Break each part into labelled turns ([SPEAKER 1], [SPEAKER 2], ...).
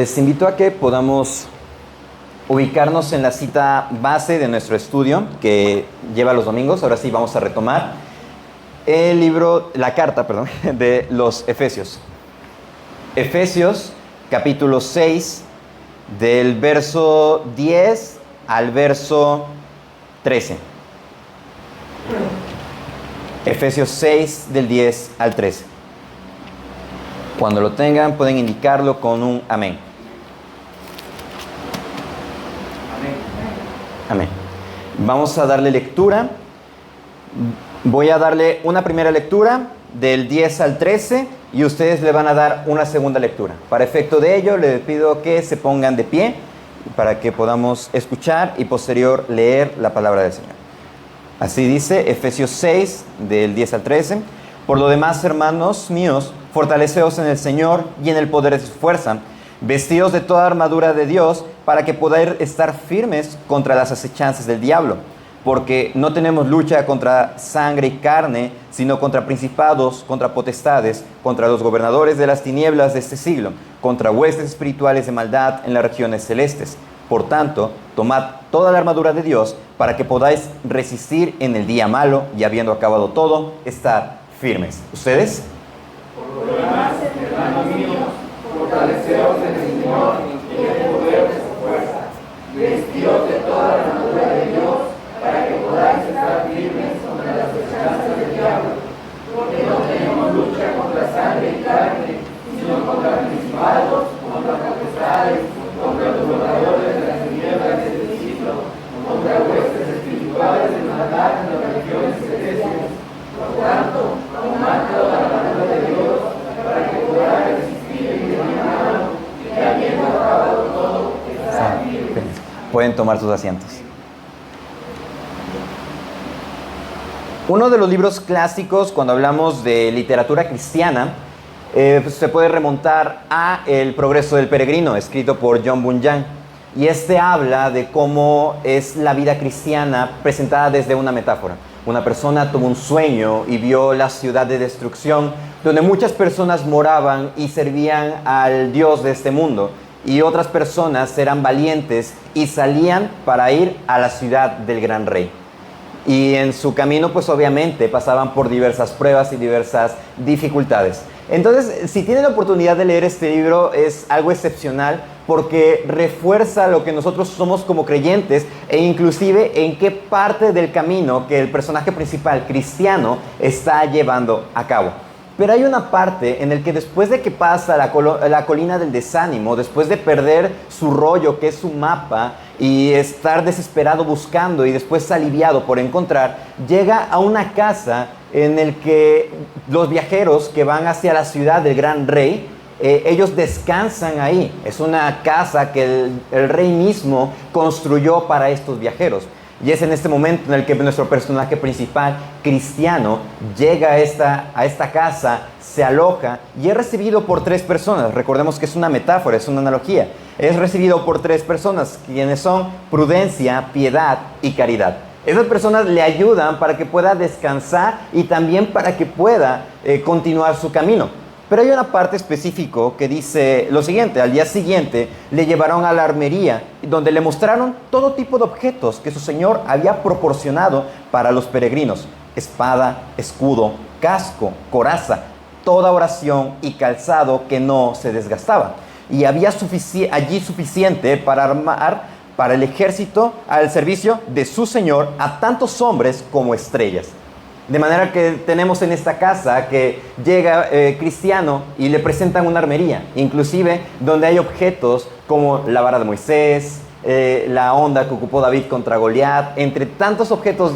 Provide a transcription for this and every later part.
[SPEAKER 1] Les invito a que podamos ubicarnos en la cita base de nuestro estudio que lleva los domingos. Ahora sí vamos a retomar la carta de los Efesios. Efesios capítulo 6, del verso 10 al verso 13. Efesios 6, del 10 al 13. Cuando lo tengan, pueden indicarlo con un amén. Amén. Vamos a darle lectura. Voy a darle una primera lectura del 10 al 13 y ustedes le van a dar una segunda lectura. Para efecto de ello, les pido que se pongan de pie para que podamos escuchar y posterior leer la palabra del Señor. Así dice Efesios 6, del 10 al 13. Por lo demás, hermanos míos, fortaleceos en el Señor y en el poder de su fuerza, vestidos de toda armadura de Dios, para que podáis estar firmes contra las acechanzas del diablo. Porque no tenemos lucha contra sangre y carne, sino contra principados, contra potestades, contra los gobernadores de las tinieblas de este siglo, contra huestes espirituales de maldad en las regiones celestes. Por tanto, tomad toda la armadura de Dios para que podáis resistir en el día malo y, habiendo acabado todo, estar firmes. ¿Ustedes?
[SPEAKER 2] Por lo demás, hermanos míos, fortaleceos en el Señor y en el poder de su fuerza, vestidos de toda la armadura de Dios, para que podáis estar firmes contra las acechanzas del diablo. Porque no tenemos lucha contra sangre y carne, sino contra principados, contra potestades, contra los gobernadores de las tinieblas de este siglo, contra huestes espirituales de maldad en las regiones celestes. Por tanto, tomad toda la armadura de Dios para que podáis resistir en el día malo y, habiendo acabado todo, estar firmes.
[SPEAKER 1] Pueden tomar sus asientos. Uno de los libros clásicos cuando hablamos de literatura cristiana se puede remontar a El progreso del peregrino, escrito por John Bunyan. Y este habla de cómo es la vida cristiana presentada desde una metáfora. Una persona tuvo un sueño y vio la ciudad de destrucción, donde muchas personas moraban y servían al Dios de este mundo. Y otras personas eran valientes y salían para ir a la ciudad del gran rey. Y en su camino, pues obviamente, pasaban por diversas pruebas y diversas dificultades. Entonces, si tienen la oportunidad de leer este libro, es algo excepcional porque refuerza lo que nosotros somos como creyentes e inclusive en qué parte del camino que el personaje principal, cristiano, está llevando a cabo. Pero hay una parte en la que después de que pasa la colina del desánimo, después de perder su rollo, que es su mapa, y estar desesperado buscando y después aliviado por encontrar, llega a una casa en el que los viajeros que van hacia la ciudad del gran rey, ellos descansan ahí. Es una casa que el rey mismo construyó para estos viajeros. Y es en este momento en el que nuestro personaje principal, cristiano, llega a esta casa, se aloja y es recibido por 3 personas. Recordemos que es una metáfora, es una analogía. Es recibido por 3 personas, quienes son prudencia, piedad y caridad. Esas personas le ayudan para que pueda descansar y también para que pueda continuar su camino. Pero hay una parte específica que dice lo siguiente: al día siguiente le llevaron a la armería, donde le mostraron todo tipo de objetos que su señor había proporcionado para los peregrinos: espada, escudo, casco, coraza, toda oración y calzado que no se desgastaba. Y había allí suficiente para armar para el ejército al servicio de su señor a tantos hombres como estrellas. De manera que tenemos en esta casa que llega cristiano y le presentan una armería, inclusive donde hay objetos como la vara de Moisés, la onda que ocupó David contra Goliat, entre tantos objetos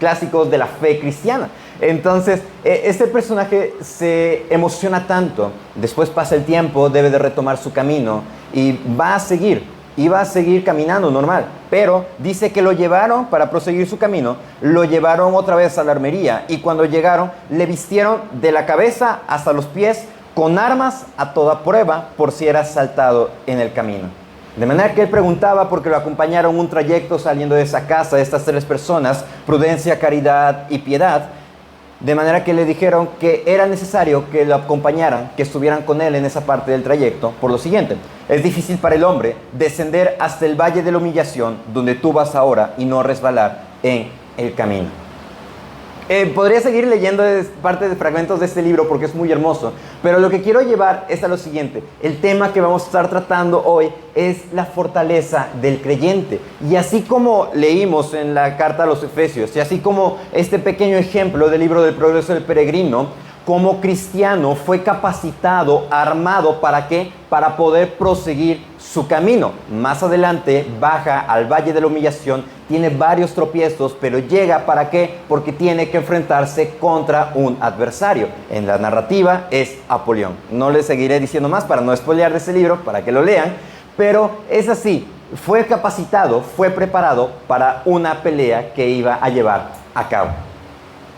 [SPEAKER 1] clásicos de la fe cristiana. Entonces, este personaje se emociona tanto, después pasa el tiempo, debe de retomar su camino y va a seguir caminando normal, pero dice que lo llevaron para proseguir su camino, lo llevaron otra vez a la armería y cuando llegaron le vistieron de la cabeza hasta los pies con armas a toda prueba por si era asaltado en el camino. De manera que él preguntaba porque lo acompañaron un trayecto saliendo de esa casa, estas 3 personas, prudencia, caridad y piedad. De manera que le dijeron que era necesario que lo acompañaran, que estuvieran con él en esa parte del trayecto, por lo siguiente: Es difícil para el hombre descender hasta el valle de la humillación, donde tú vas ahora, y no resbalar en el camino. Podría seguir leyendo parte de fragmentos de este libro porque es muy hermoso, pero lo que quiero llevar es a lo siguiente. El tema que vamos a estar tratando hoy es la fortaleza del creyente. Y así como leímos en la carta a los Efesios, y así como este pequeño ejemplo del libro del progreso del peregrino, como cristiano fue capacitado, armado, ¿para qué? Para poder proseguir su camino. Más adelante baja al valle de la humillación, tiene varios tropiezos, pero llega, ¿para qué? Porque tiene que enfrentarse contra un adversario. En la narrativa es Apolión. No les seguiré diciendo más para no spoilear de ese libro, para que lo lean, pero es así. Fue capacitado, fue preparado para una pelea que iba a llevar a cabo.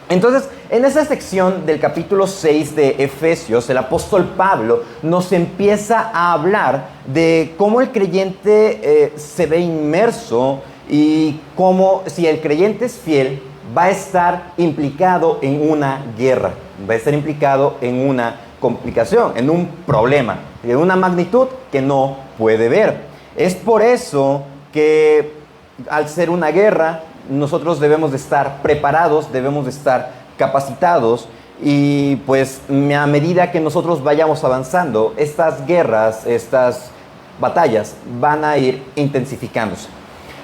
[SPEAKER 1] Entonces, en esa sección del capítulo 6 de Efesios, el apóstol Pablo nos empieza a hablar de cómo el creyente se ve inmerso y cómo, si el creyente es fiel, va a estar implicado en una guerra, va a estar implicado en una complicación, en un problema, de una magnitud que no puede ver. Es por eso que, al ser una guerra, nosotros debemos de estar preparados, debemos de estar capacitados, y pues a medida que nosotros vayamos avanzando, estas guerras, estas batallas van a ir intensificándose.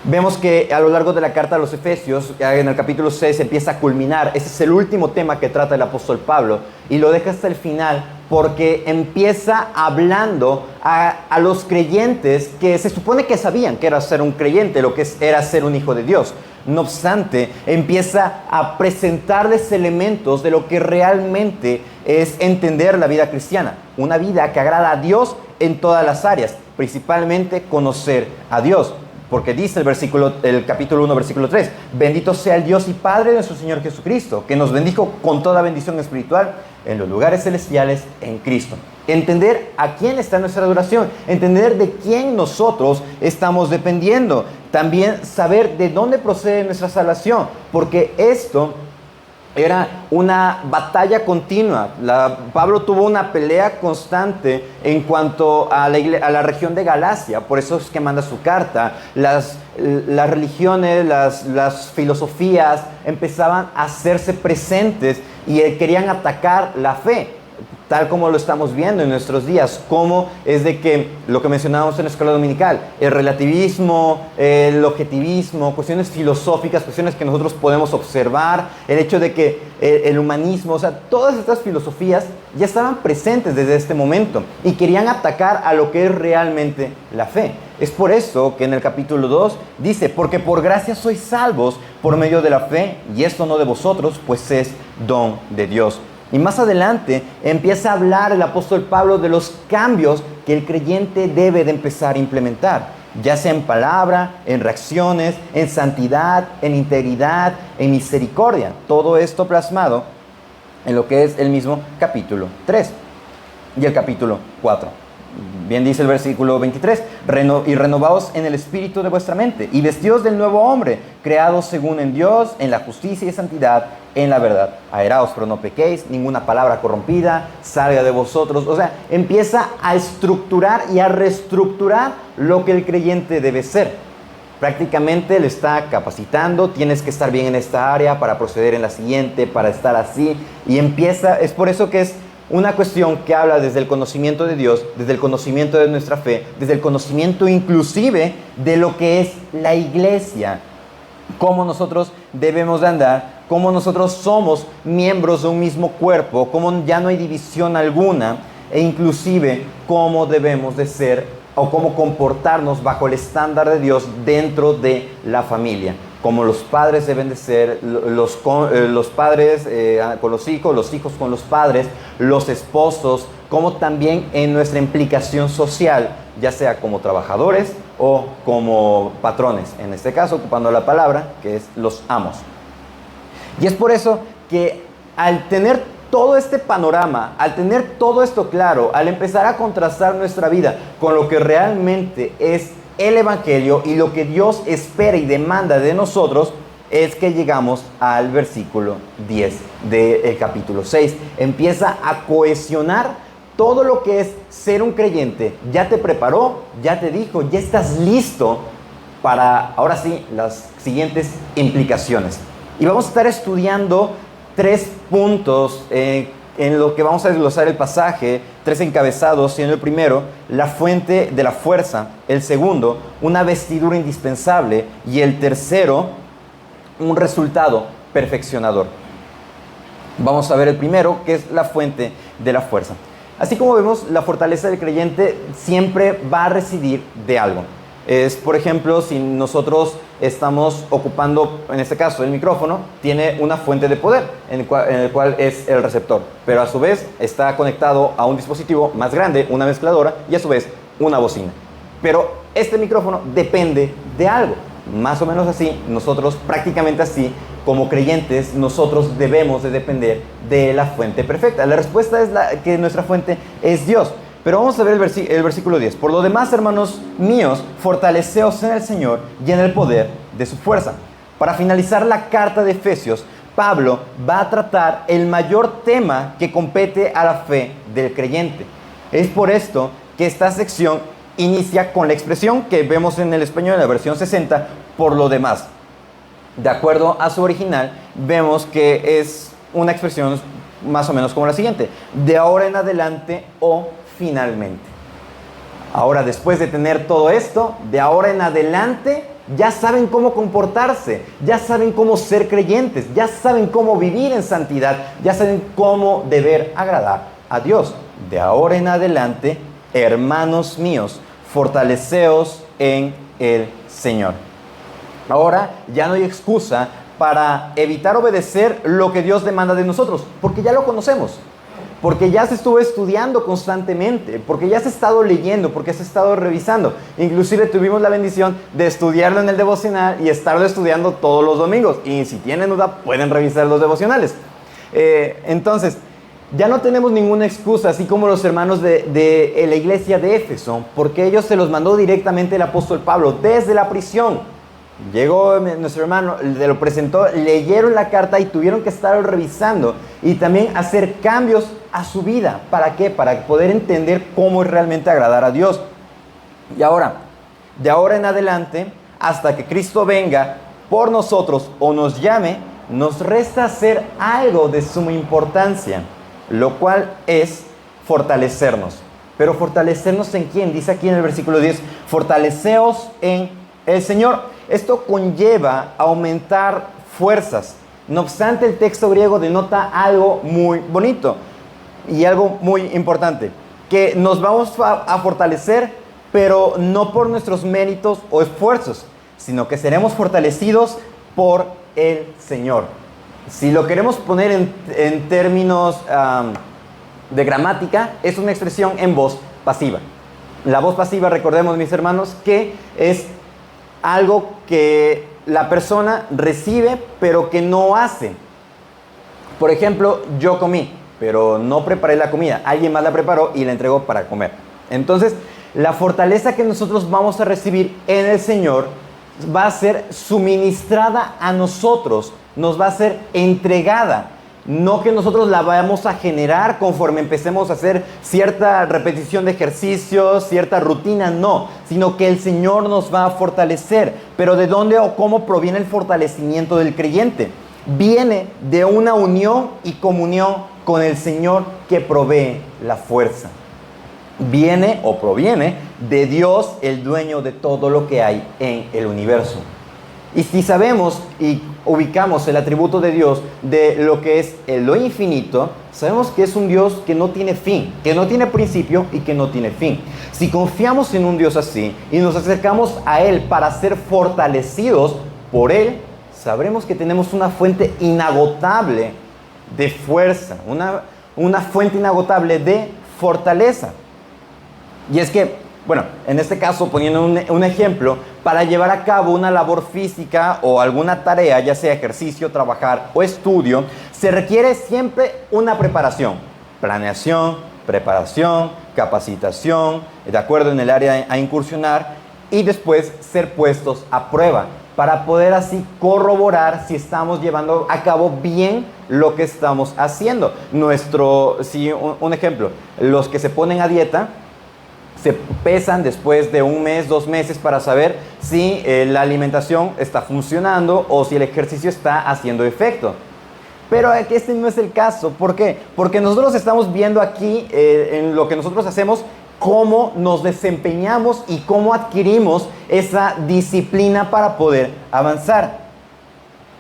[SPEAKER 1] Vemos que a lo largo de la carta a los Efesios, en el capítulo 6 empieza a culminar. Ese es el último tema que trata el apóstol Pablo y lo deja hasta el final porque empieza hablando a los creyentes que se supone que sabían que era ser un creyente, lo que era ser un hijo de Dios. No obstante, empieza a presentarles elementos de lo que realmente es entender la vida cristiana. Una vida que agrada a Dios en todas las áreas, principalmente conocer a Dios. Porque dice el capítulo 1, versículo 3, bendito sea el Dios y Padre de nuestro Señor Jesucristo, que nos bendijo con toda bendición espiritual en los lugares celestiales en Cristo. Entender a quién está nuestra adoración, entender de quién nosotros estamos dependiendo. También saber de dónde procede nuestra salvación, porque esto era una batalla continua. Pablo tuvo una pelea constante en cuanto a la región de Galacia, por eso es que manda su carta. Las religiones, las filosofías empezaban a hacerse presentes y querían atacar la fe, tal como lo estamos viendo en nuestros días, como es de que lo que mencionábamos en la escuela dominical, el relativismo, el objetivismo, cuestiones filosóficas, cuestiones que nosotros podemos observar, el hecho de que el humanismo, o sea, todas estas filosofías ya estaban presentes desde este momento y querían atacar a lo que es realmente la fe. Es por eso que en el capítulo 2 dice, porque por gracia sois salvos por medio de la fe, y esto no de vosotros, pues es don de Dios. Y más adelante empieza a hablar el apóstol Pablo de los cambios que el creyente debe de empezar a implementar, ya sea en palabra, en reacciones, en santidad, en integridad, en misericordia. Todo esto plasmado en lo que es el mismo capítulo 3 y el capítulo 4. Bien dice el versículo 23, y renovaos en el espíritu de vuestra mente, y vestidos del nuevo hombre, creados según en Dios, en la justicia y santidad, en la verdad. Airaos, pero no pequéis, ninguna palabra corrompida salga de vosotros. O sea, empieza a estructurar y a reestructurar lo que el creyente debe ser. Prácticamente le está capacitando, tienes que estar bien en esta área para proceder en la siguiente, para estar así, y empieza, es por eso que es una cuestión que habla desde el conocimiento de Dios, desde el conocimiento de nuestra fe, desde el conocimiento inclusive de lo que es la iglesia, cómo nosotros debemos de andar, cómo nosotros somos miembros de un mismo cuerpo, cómo ya no hay división alguna, e inclusive cómo debemos de ser o cómo comportarnos bajo el estándar de Dios dentro de la familia. Como los padres deben de ser, los padres con los hijos con los padres, los esposos, como también en nuestra implicación social, ya sea como trabajadores o como patrones, en este caso ocupando la palabra que es los amos. Y es por eso que al tener todo este panorama, al tener todo esto claro, al empezar a contrastar nuestra vida con lo que realmente es el Evangelio y lo que Dios espera y demanda de nosotros, es que llegamos al versículo 10 del capítulo 6. Empieza a cohesionar todo lo que es ser un creyente ya te preparó, ya te dijo, ya estás listo para, ahora sí, las siguientes implicaciones. Y vamos a estar estudiando 3 puntos en lo que vamos a desglosar el pasaje, 3 encabezados, siendo el primero, la fuente de la fuerza; el segundo, una vestidura indispensable; y el tercero, un resultado perfeccionador. Vamos a ver el primero, que es la fuente de la fuerza. Así como vemos, la fortaleza del creyente siempre va a residir de algo. Es, por ejemplo, si nosotros estamos ocupando, en este caso, el micrófono, tiene una fuente de poder, en el cual es el receptor, pero a su vez está conectado a un dispositivo más grande, una mezcladora, y a su vez una bocina. Pero este micrófono depende de algo. Más o menos así, nosotros, prácticamente así, como creyentes, nosotros debemos de depender de la fuente perfecta. La respuesta es que nuestra fuente es Dios. Pero vamos a ver el versículo 10. Por lo demás, hermanos míos, fortaleceos en el Señor y en el poder de su fuerza. Para finalizar la carta de Efesios, Pablo va a tratar el mayor tema que compete a la fe del creyente. Es por esto que esta sección inicia con la expresión que vemos en el español, en la versión 60, por lo demás. De acuerdo a su original, vemos que es una expresión más o menos como la siguiente: de ahora en adelante o finalmente. Ahora, después de tener todo esto, de ahora en adelante, ya saben cómo comportarse, ya saben cómo ser creyentes, ya saben cómo vivir en santidad, ya saben cómo deber agradar a Dios. De ahora en adelante, hermanos míos, fortaleceos en el Señor. Ahora ya no hay excusa para evitar obedecer lo que Dios demanda de nosotros, porque ya lo conocemos, porque ya se estuvo estudiando constantemente, porque ya se ha estado leyendo, porque se ha estado revisando. Inclusive tuvimos la bendición de estudiarlo en el devocional y estarlo estudiando todos los domingos. Y si tienen duda, pueden revisar los devocionales. Entonces, ya no tenemos ninguna excusa, así como los hermanos de la iglesia de Éfeso, porque ellos se los mandó directamente el apóstol Pablo desde la prisión. Llegó nuestro hermano, le lo presentó, leyeron la carta y tuvieron que estar revisando y también hacer cambios a su vida. ¿Para qué? Para poder entender cómo es realmente agradar a Dios. Y ahora, de ahora en adelante, hasta que Cristo venga por nosotros o nos llame, nos resta hacer algo de suma importancia, lo cual es fortalecernos. Pero ¿fortalecernos en quién? Dice aquí en el versículo 10, fortaleceos en el Señor. Esto conlleva aumentar fuerzas. No obstante, el texto griego denota algo muy bonito y algo muy importante, que nos vamos a fortalecer, pero no por nuestros méritos o esfuerzos, sino que seremos fortalecidos por el Señor. Si lo queremos poner en términos de gramática, es una expresión en voz pasiva. La voz pasiva, recordemos, mis hermanos, que es algo que la persona recibe, pero que no hace. Por ejemplo, yo comí, pero no preparé la comida. Alguien más la preparó y la entregó para comer. Entonces, la fortaleza que nosotros vamos a recibir en el Señor va a ser suministrada a nosotros, nos va a ser entregada. No que nosotros la vayamos a generar conforme empecemos a hacer cierta repetición de ejercicios, cierta rutina, no, sino que el Señor nos va a fortalecer. Pero ¿de dónde o cómo proviene el fortalecimiento del creyente? Viene de una unión y comunión con el Señor que provee la fuerza. Viene o proviene de Dios, el dueño de todo lo que hay en el universo. Y si sabemos y ubicamos el atributo de Dios de lo que es lo infinito, sabemos que es un Dios que no tiene fin, que no tiene principio y que no tiene fin. Si confiamos en un Dios así y nos acercamos a Él para ser fortalecidos por Él, sabremos que tenemos una fuente inagotable de fuerza, una fuente inagotable de fortaleza. Y es que, bueno, en este caso, poniendo un ejemplo, para llevar a cabo una labor física o alguna tarea, ya sea ejercicio, trabajar o estudio, se requiere siempre una preparación, planeación, preparación, capacitación, de acuerdo en el área a incursionar y después ser puestos a prueba para poder así corroborar si estamos llevando a cabo bien lo que estamos haciendo. Un ejemplo, los que se ponen a dieta se pesan después de 1 mes, 2 meses para saber si la alimentación está funcionando o si el ejercicio está haciendo efecto. Pero este no es el caso. ¿Por qué? Porque nosotros estamos viendo aquí en lo que nosotros hacemos, cómo nos desempeñamos y cómo adquirimos esa disciplina para poder avanzar.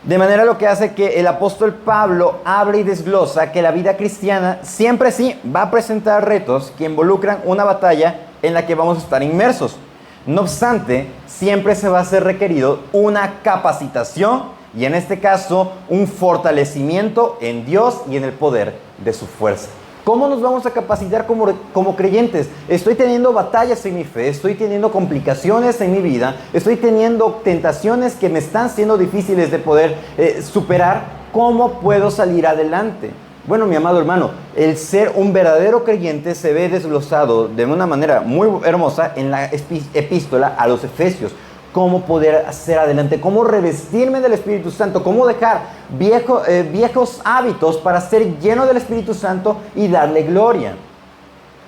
[SPEAKER 1] De manera lo que hace que el apóstol Pablo abre y desglosa que la vida cristiana siempre sí va a presentar retos que involucran una batalla en la que vamos a estar inmersos. No obstante, siempre se va a ser requerido una capacitación y en este caso un fortalecimiento en Dios y en el poder de su fuerza. ¿Cómo nos vamos a capacitar como creyentes? Estoy teniendo batallas en mi fe, estoy teniendo complicaciones en mi vida, estoy teniendo tentaciones que me están siendo difíciles de poder superar. ¿Cómo puedo salir adelante? Bueno, mi amado hermano, el ser un verdadero creyente se ve desglosado de una manera muy hermosa en la epístola a los Efesios. Cómo poder hacer adelante, cómo revestirme del Espíritu Santo, cómo dejar viejos hábitos para ser lleno del Espíritu Santo y darle gloria.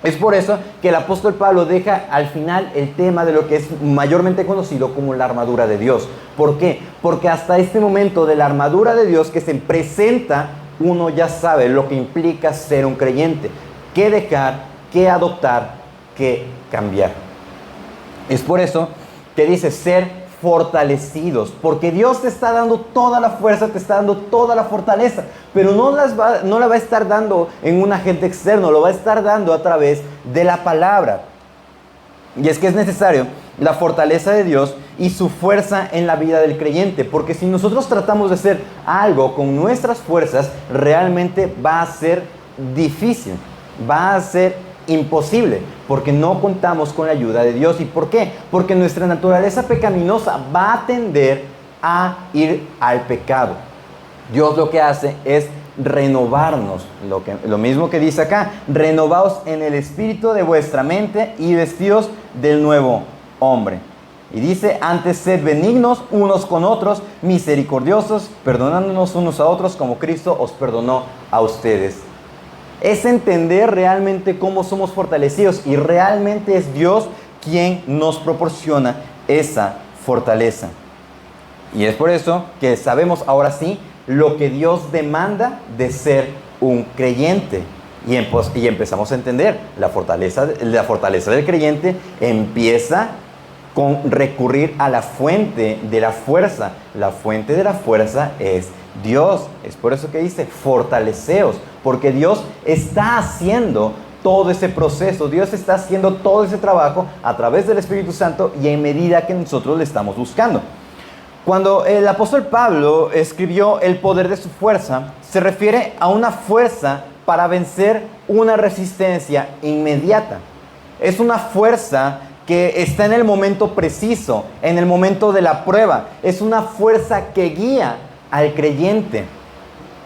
[SPEAKER 1] Es por eso que el apóstol Pablo deja al final el tema de lo que es mayormente conocido como la armadura de Dios. ¿Por qué? Porque hasta este momento de la armadura de Dios que se presenta, uno ya sabe lo que implica ser un creyente, qué dejar, qué adoptar, qué cambiar. Es por eso que dice ser fortalecidos, porque Dios te está dando toda la fuerza, te está dando toda la fortaleza, pero no la va a estar dando en un agente externo, lo va a estar dando a través de la palabra. Y es que es necesario la fortaleza de Dios y su fuerza en la vida del creyente, porque si nosotros tratamos de hacer algo con nuestras fuerzas, realmente va a ser difícil, va a ser imposible, porque no contamos con la ayuda de Dios. ¿Y por qué? Porque nuestra naturaleza pecaminosa va a tender a ir al pecado. Dios lo que hace es renovarnos, lo mismo que dice acá: renovaos en el espíritu de vuestra mente y vestidos del nuevo hombre. Y dice: antes sed benignos unos con otros, misericordiosos, perdonándonos unos a otros como Cristo os perdonó a ustedes. Es entender realmente cómo somos fortalecidos y realmente es Dios quien nos proporciona esa fortaleza. Y es por eso que sabemos ahora sí lo que Dios demanda de ser un creyente. Y empezamos a entender la fortaleza del creyente empieza con recurrir a la fuente de la fuerza. La fuente de la fuerza es Dios. Es por eso que dice fortaleceos, porque Dios está haciendo todo ese proceso, Dios está haciendo todo ese trabajo a través del Espíritu Santo y en medida que nosotros le estamos buscando. Cuando el apóstol Pablo escribió el poder de su fuerza, se refiere a una fuerza para vencer una resistencia inmediata. Es una fuerza que está en el momento preciso, en el momento de la prueba. Es una fuerza que guía al creyente.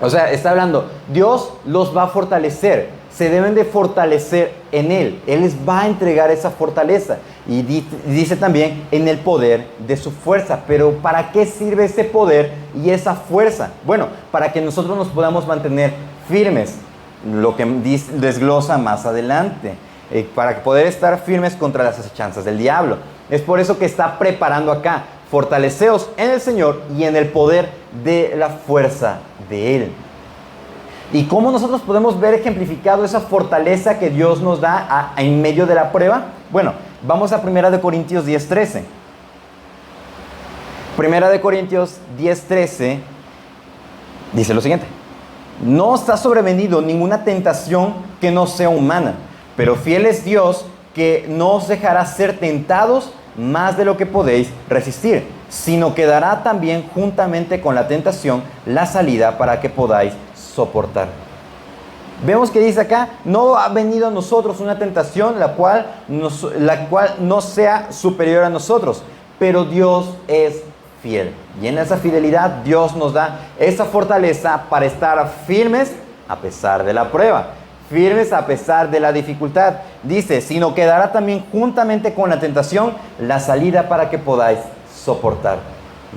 [SPEAKER 1] O sea, está hablando, Dios los va a fortalecer, se deben de fortalecer en Él. Él les va a entregar esa fortaleza. Y dice también en el poder de su fuerza. Pero ¿para qué sirve ese poder y esa fuerza? Bueno, para que nosotros nos podamos mantener firmes, lo que desglosa más adelante, para poder estar firmes contra las acechanzas del diablo. Es por eso que está preparando acá: fortaleceos en el Señor y en el poder de la fuerza de Él. ¿Y cómo nosotros podemos ver ejemplificado esa fortaleza que Dios nos da en medio de la prueba? Bueno, vamos a 1 Corintios 10:13. 1 Corintios 10:13 dice lo siguiente: no os ha sobrevenido ninguna tentación que no sea humana, pero fiel es Dios, que no os dejará ser tentados más de lo que podéis resistir, sino que dará también juntamente con la tentación la salida para que podáis soportar. Vemos que dice acá: no ha venido a nosotros una tentación la cual no sea superior a nosotros, pero Dios es fiel. Y en esa fidelidad Dios nos da esa fortaleza para estar firmes a pesar de la prueba, firmes a pesar de la dificultad. Dice: sino que dará también juntamente con la tentación la salida para que podáis soportar.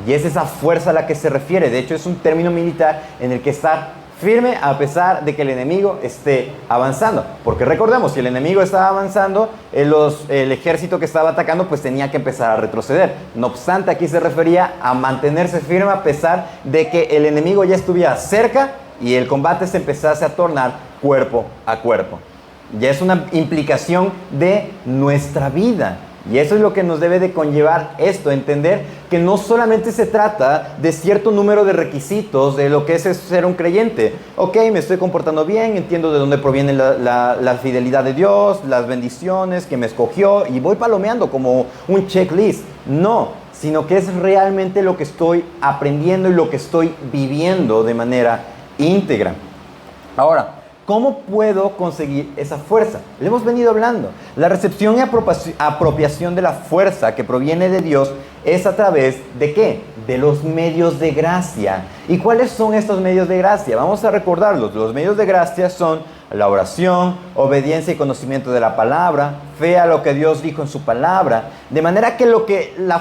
[SPEAKER 1] Y es esa fuerza a la que se refiere. De hecho, es un término militar en el que está firme a pesar de que el enemigo esté avanzando. Porque recordemos, si el enemigo estaba avanzando, el ejército que estaba atacando pues tenía que empezar a retroceder. No obstante, aquí se refería a mantenerse firme a pesar de que el enemigo ya estuviera cerca y el combate se empezase a tornar cuerpo a cuerpo. Ya es una implicación de nuestra vida. Y eso es lo que nos debe de conllevar esto, entender que no solamente se trata de cierto número de requisitos de lo que es ser un creyente. Ok, me estoy comportando bien, entiendo de dónde proviene la fidelidad de Dios, las bendiciones que me escogió y voy palomeando como un checklist. No, sino que es realmente lo que estoy aprendiendo y lo que estoy viviendo de manera íntegra. Ahora, ¿cómo puedo conseguir esa fuerza? Le hemos venido hablando. La recepción y apropiación de la fuerza que proviene de Dios es a través ¿de qué? De los medios de gracia. ¿Y cuáles son estos medios de gracia? Vamos a recordarlos. Los medios de gracia son la oración, obediencia y conocimiento de la palabra, fe a lo que Dios dijo en su palabra. De manera que la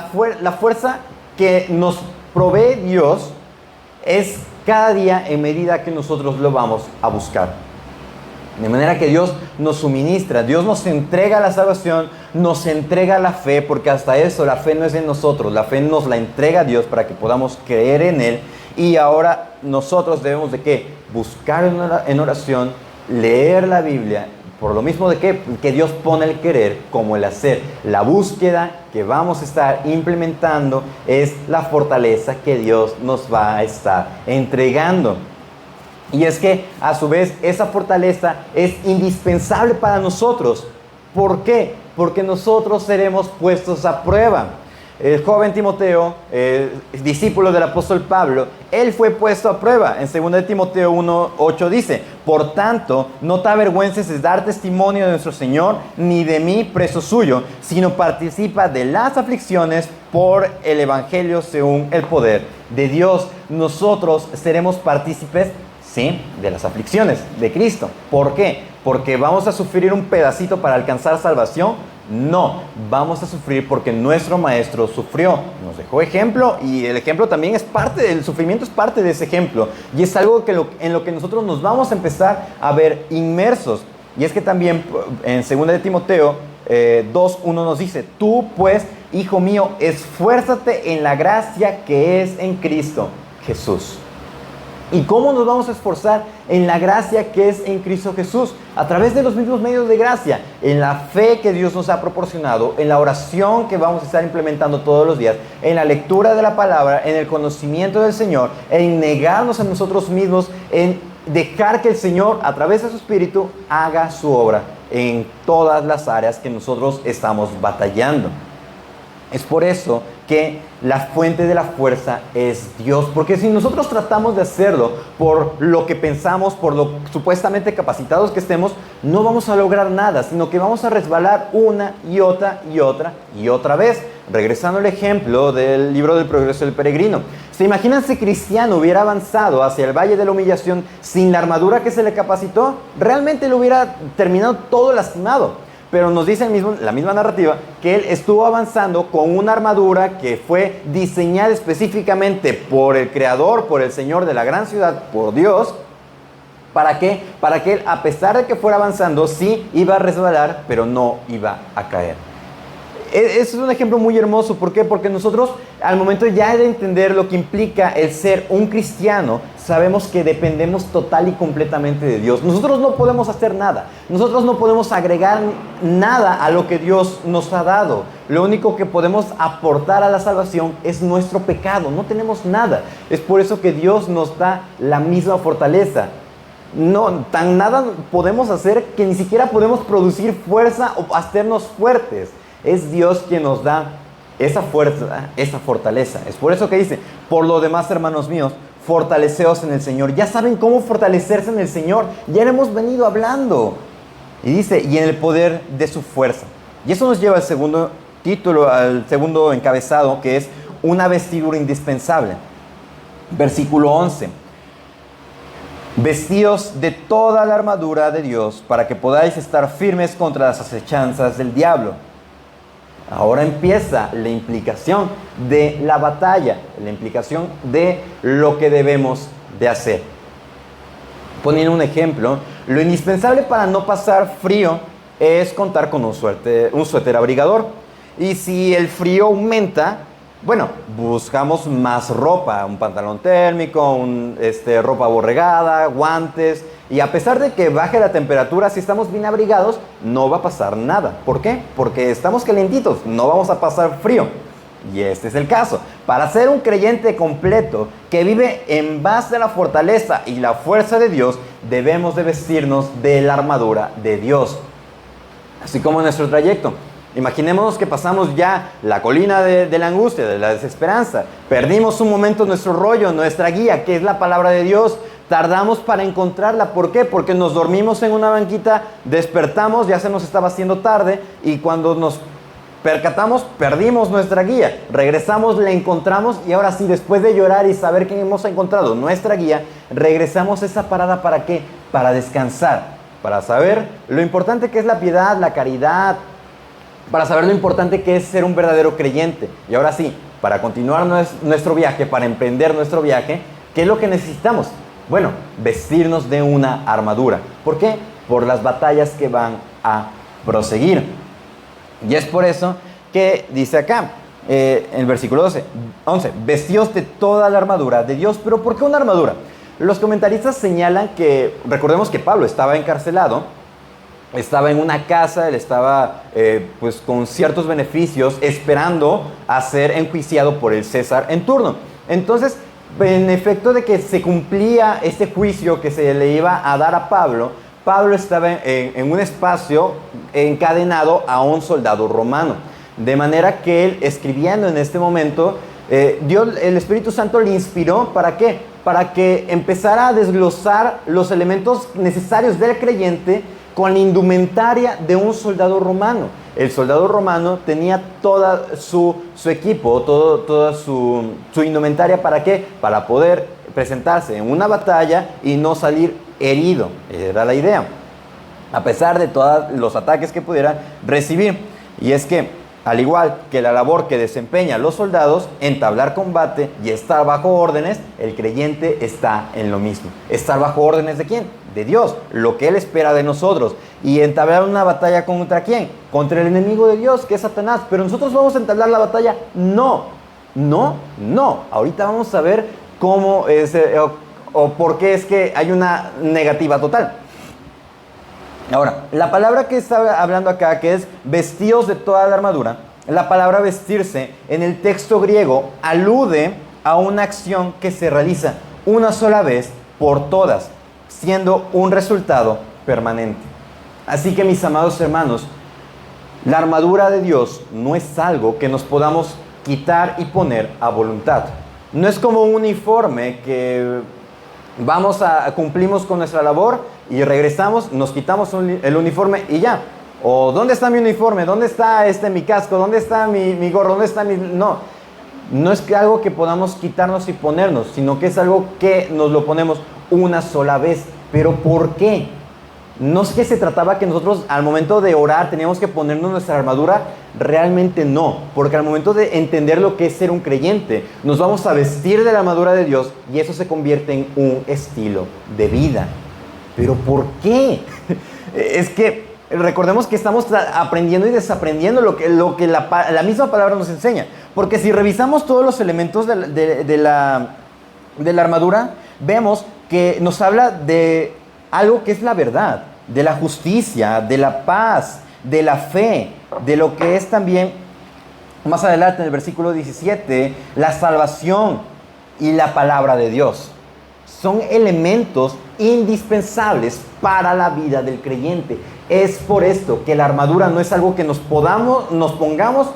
[SPEAKER 1] fuerza que nos provee Dios es cada día en medida que nosotros lo vamos a buscar. De manera que Dios nos suministra, Dios nos entrega la salvación, nos entrega la fe, porque hasta eso la fe no es de nosotros, la fe nos la entrega Dios para que podamos creer en Él. Y ahora nosotros debemos de ¿qué? Buscar en oración, leer la Biblia, por lo mismo de que Dios pone el querer como el hacer. La búsqueda que vamos a estar implementando es la fortaleza que Dios nos va a estar entregando. Y es que, a su vez, esa fortaleza es indispensable para nosotros. ¿Por qué? Porque nosotros seremos puestos a prueba. El joven Timoteo, discípulo del apóstol Pablo, él fue puesto a prueba. En 2 Timoteo 1:8 dice: por tanto, no te avergüences de dar testimonio de nuestro Señor, ni de mí preso suyo, sino participa de las aflicciones por el evangelio según el poder de Dios. Nosotros seremos partícipes, sí, de las aflicciones de Cristo. ¿Por qué? ¿Porque vamos a sufrir un pedacito para alcanzar salvación? No, vamos a sufrir porque nuestro Maestro sufrió. Nos dejó ejemplo y el ejemplo también es parte del sufrimiento, es parte de ese ejemplo. Y es algo en lo que nosotros nos vamos a empezar a ver inmersos. Y es que también en 2 Timoteo 2:1 nos dice: tú pues, hijo mío, esfuérzate en la gracia que es en Cristo Jesús. ¿Y cómo nos vamos a esforzar en la gracia que es en Cristo Jesús? A través de los mismos medios de gracia, en la fe que Dios nos ha proporcionado, en la oración que vamos a estar implementando todos los días, en la lectura de la palabra, en el conocimiento del Señor, en negarnos a nosotros mismos, en dejar que el Señor, a través de su Espíritu, haga su obra en todas las áreas que nosotros estamos batallando. Es por eso que la fuente de la fuerza es Dios, porque si nosotros tratamos de hacerlo por lo que pensamos, por lo supuestamente capacitados que estemos, no vamos a lograr nada, sino que vamos a resbalar una y otra vez. Regresando al ejemplo del libro del Progreso del Peregrino, ¿se imaginan si Cristiano hubiera avanzado hacia el Valle de la Humillación sin la armadura que se le capacitó? Realmente lo hubiera terminado todo lastimado. Pero nos dice la misma narrativa que él estuvo avanzando con una armadura que fue diseñada específicamente por el Creador, por el Señor de la gran ciudad, por Dios. ¿Para qué? Para que él, a pesar de que fuera avanzando, sí iba a resbalar, pero no iba a caer. Ese es un ejemplo muy hermoso. ¿Por qué? Porque nosotros, al momento ya de entender lo que implica el ser un cristiano, sabemos que dependemos total y completamente de Dios. Nosotros no podemos hacer nada. Nosotros no podemos agregar nada a lo que Dios nos ha dado. Lo único que podemos aportar a la salvación es nuestro pecado. No tenemos nada. Es por eso que Dios nos da la misma fortaleza. No, tan nada podemos hacer que ni siquiera podemos producir fuerza o hacernos fuertes. Es Dios quien nos da esa fuerza, esa fortaleza. Es por eso que dice: por lo demás, hermanos míos, fortaleceos en el Señor. Ya saben cómo fortalecerse en el Señor. Ya le hemos venido hablando. Y dice: y en el poder de su fuerza. Y eso nos lleva al segundo título, al segundo encabezado, que es una vestidura indispensable. Versículo 11. Vestíos de toda la armadura de Dios para que podáis estar firmes contra las acechanzas del diablo. Ahora empieza la implicación de la batalla, la implicación de lo que debemos de hacer. Poniendo un ejemplo, lo indispensable para no pasar frío es contar con un suéter abrigador. Y si el frío aumenta, bueno, buscamos más ropa, un pantalón térmico, ropa aborregada, guantes. Y a pesar de que baje la temperatura, si estamos bien abrigados, no va a pasar nada. ¿Por qué? Porque estamos calientitos, no vamos a pasar frío. Y este es el caso. Para ser un creyente completo que vive en base a la fortaleza y la fuerza de Dios, debemos de vestirnos de la armadura de Dios. Así como en nuestro trayecto. Imaginémonos que pasamos ya la colina de la angustia, de la desesperanza. Perdimos un momento nuestro rollo, nuestra guía, que es la palabra de Dios. Tardamos para encontrarla. ¿Por qué? Porque nos dormimos en una banquita, despertamos, ya se nos estaba haciendo tarde y cuando nos percatamos, perdimos nuestra guía. Regresamos, la encontramos y ahora sí, después de llorar y saber que hemos encontrado nuestra guía, regresamos a esa parada. ¿Para qué? Para descansar, para saber lo importante que es la piedad, la caridad, para saber lo importante que es ser un verdadero creyente. Y ahora sí, para continuar nuestro viaje, para emprender nuestro viaje, ¿qué es lo que necesitamos? Bueno, vestirnos de una armadura. ¿Por qué? Por las batallas que van a proseguir. Y es por eso que dice acá, en el versículo 11, vestidos de toda la armadura de Dios. ¿Pero por qué una armadura? Los comentaristas señalan que, recordemos que Pablo estaba encarcelado, estaba en una casa, él estaba pues con ciertos beneficios, esperando a ser enjuiciado por el César en turno. Entonces, en efecto de que se cumplía este juicio que se le iba a dar a Pablo, Pablo estaba en un espacio encadenado a un soldado romano. De manera que él, escribiendo en este momento, el Espíritu Santo le inspiró, ¿para qué? Para que empezara a desglosar los elementos necesarios del creyente con la indumentaria de un soldado romano. El soldado romano tenía todo su equipo, toda su indumentaria. ¿Para qué? Para poder presentarse en una batalla y no salir herido. Era la idea. A pesar de todos los ataques que pudiera recibir. Y es que, al igual que la labor que desempeñan los soldados, entablar combate y estar bajo órdenes, el creyente está en lo mismo. ¿Estar bajo órdenes de quién? De Dios, lo que Él espera de nosotros. ¿Y entablar una batalla contra quién? Contra el enemigo de Dios, que es Satanás. ¿Pero nosotros vamos a entablar la batalla? No. Ahorita vamos a ver cómo es, o por qué es que hay una negativa total. Ahora, la palabra que está hablando acá, que es vestidos de toda la armadura, la palabra vestirse en el texto griego alude a una acción que se realiza una sola vez por todas, siendo un resultado permanente. Así que, mis amados hermanos, la armadura de Dios no es algo que nos podamos quitar y poner a voluntad. No es como un uniforme que cumplimos con nuestra labor y regresamos, nos quitamos el uniforme y ya. O ¿dónde está mi uniforme? ¿Dónde está mi casco? ¿Dónde está mi gorro? ¿Dónde está mi...? No es que algo que podamos quitarnos y ponernos, sino que es algo que nos lo ponemos una sola vez. ¿Pero por qué? No es que se trataba que nosotros al momento de orar teníamos que ponernos nuestra armadura. Realmente no, porque al momento de entender lo que es ser un creyente, nos vamos a vestir de la armadura de Dios y eso se convierte en un estilo de vida. ¿Pero por qué? Es que recordemos que estamos aprendiendo y desaprendiendo lo que la misma palabra nos enseña. Porque si revisamos todos los elementos de la armadura, vemos que nos habla de algo que es la verdad, de la justicia, de la paz, de la fe, de lo que es también, más adelante en el versículo 17, la salvación y la palabra de Dios. Son elementos indispensables para la vida del creyente. Es por esto que la armadura no es algo que nos pongamos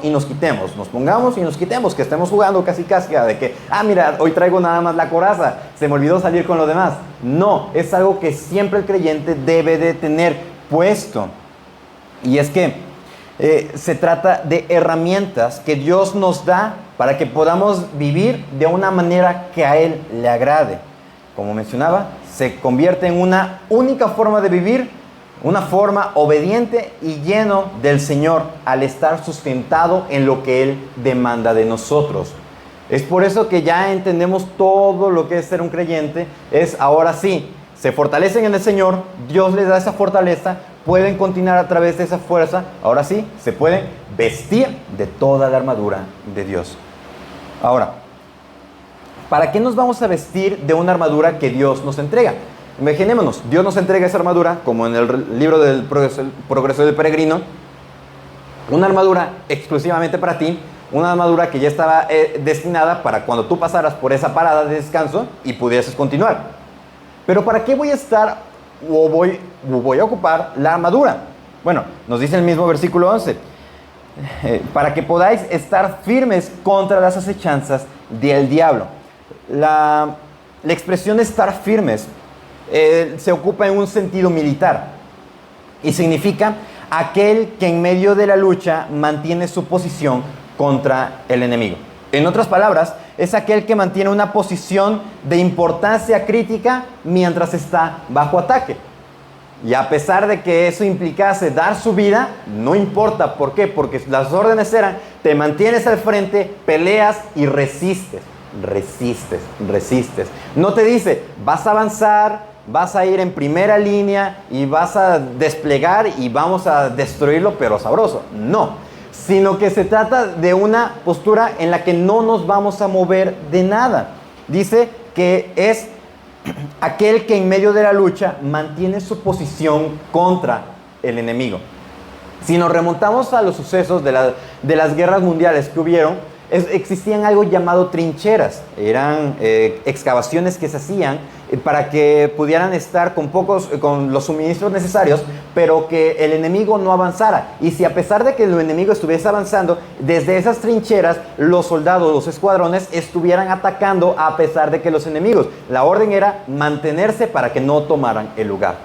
[SPEAKER 1] y nos quitemos. Nos pongamos y nos quitemos, que estemos jugando casi de que, mira, hoy traigo nada más la coraza, se me olvidó salir con lo demás. No, es algo que siempre el creyente debe de tener puesto. Y es que se trata de herramientas que Dios nos da para que podamos vivir de una manera que a Él le agrade. Como mencionaba, se convierte en una única forma de vivir una forma obediente y lleno del Señor al estar sustentado en lo que Él demanda de nosotros. Es por eso que ya entendemos todo lo que es ser un creyente. Es ahora sí, se fortalecen en el Señor, Dios les da esa fortaleza, pueden continuar a través de esa fuerza. Ahora sí, se pueden vestir de toda la armadura de Dios. Ahora, ¿para qué nos vamos a vestir de una armadura que Dios nos entrega? Imaginémonos, Dios nos entrega esa armadura, como en el libro del Progreso del Peregrino, una armadura exclusivamente para ti, una armadura que ya estaba destinada para cuando tú pasaras por esa parada de descanso y pudieses continuar. Pero ¿para qué voy a estar o voy a ocupar la armadura? Bueno, nos dice el mismo versículo 11, para que podáis estar firmes contra las acechanzas del diablo. La expresión estar firmes se ocupa en un sentido militar y significa aquel que en medio de la lucha mantiene su posición contra el enemigo. En otras palabras, es aquel que mantiene una posición de importancia crítica mientras está bajo ataque. Y a pesar de que eso implicase dar su vida, no importa. ¿Por qué? Porque las órdenes eran, te mantienes al frente, peleas y resistes. No te dice, vas a avanzar, vas a ir en primera línea y vas a desplegar y vamos a destruirlo, pero sabroso. No, sino que se trata de una postura en la que no nos vamos a mover de nada. Dice que es aquel que en medio de la lucha mantiene su posición contra el enemigo. Si nos remontamos a los sucesos de las guerras mundiales que hubieron, existían algo llamado trincheras. Eran excavaciones que se hacían para que pudieran estar con los suministros necesarios, pero que el enemigo no avanzara. Y si a pesar de que el enemigo estuviese avanzando, desde esas trincheras los soldados, los escuadrones estuvieran atacando a pesar de que los enemigos. La orden era mantenerse para que no tomaran el lugar.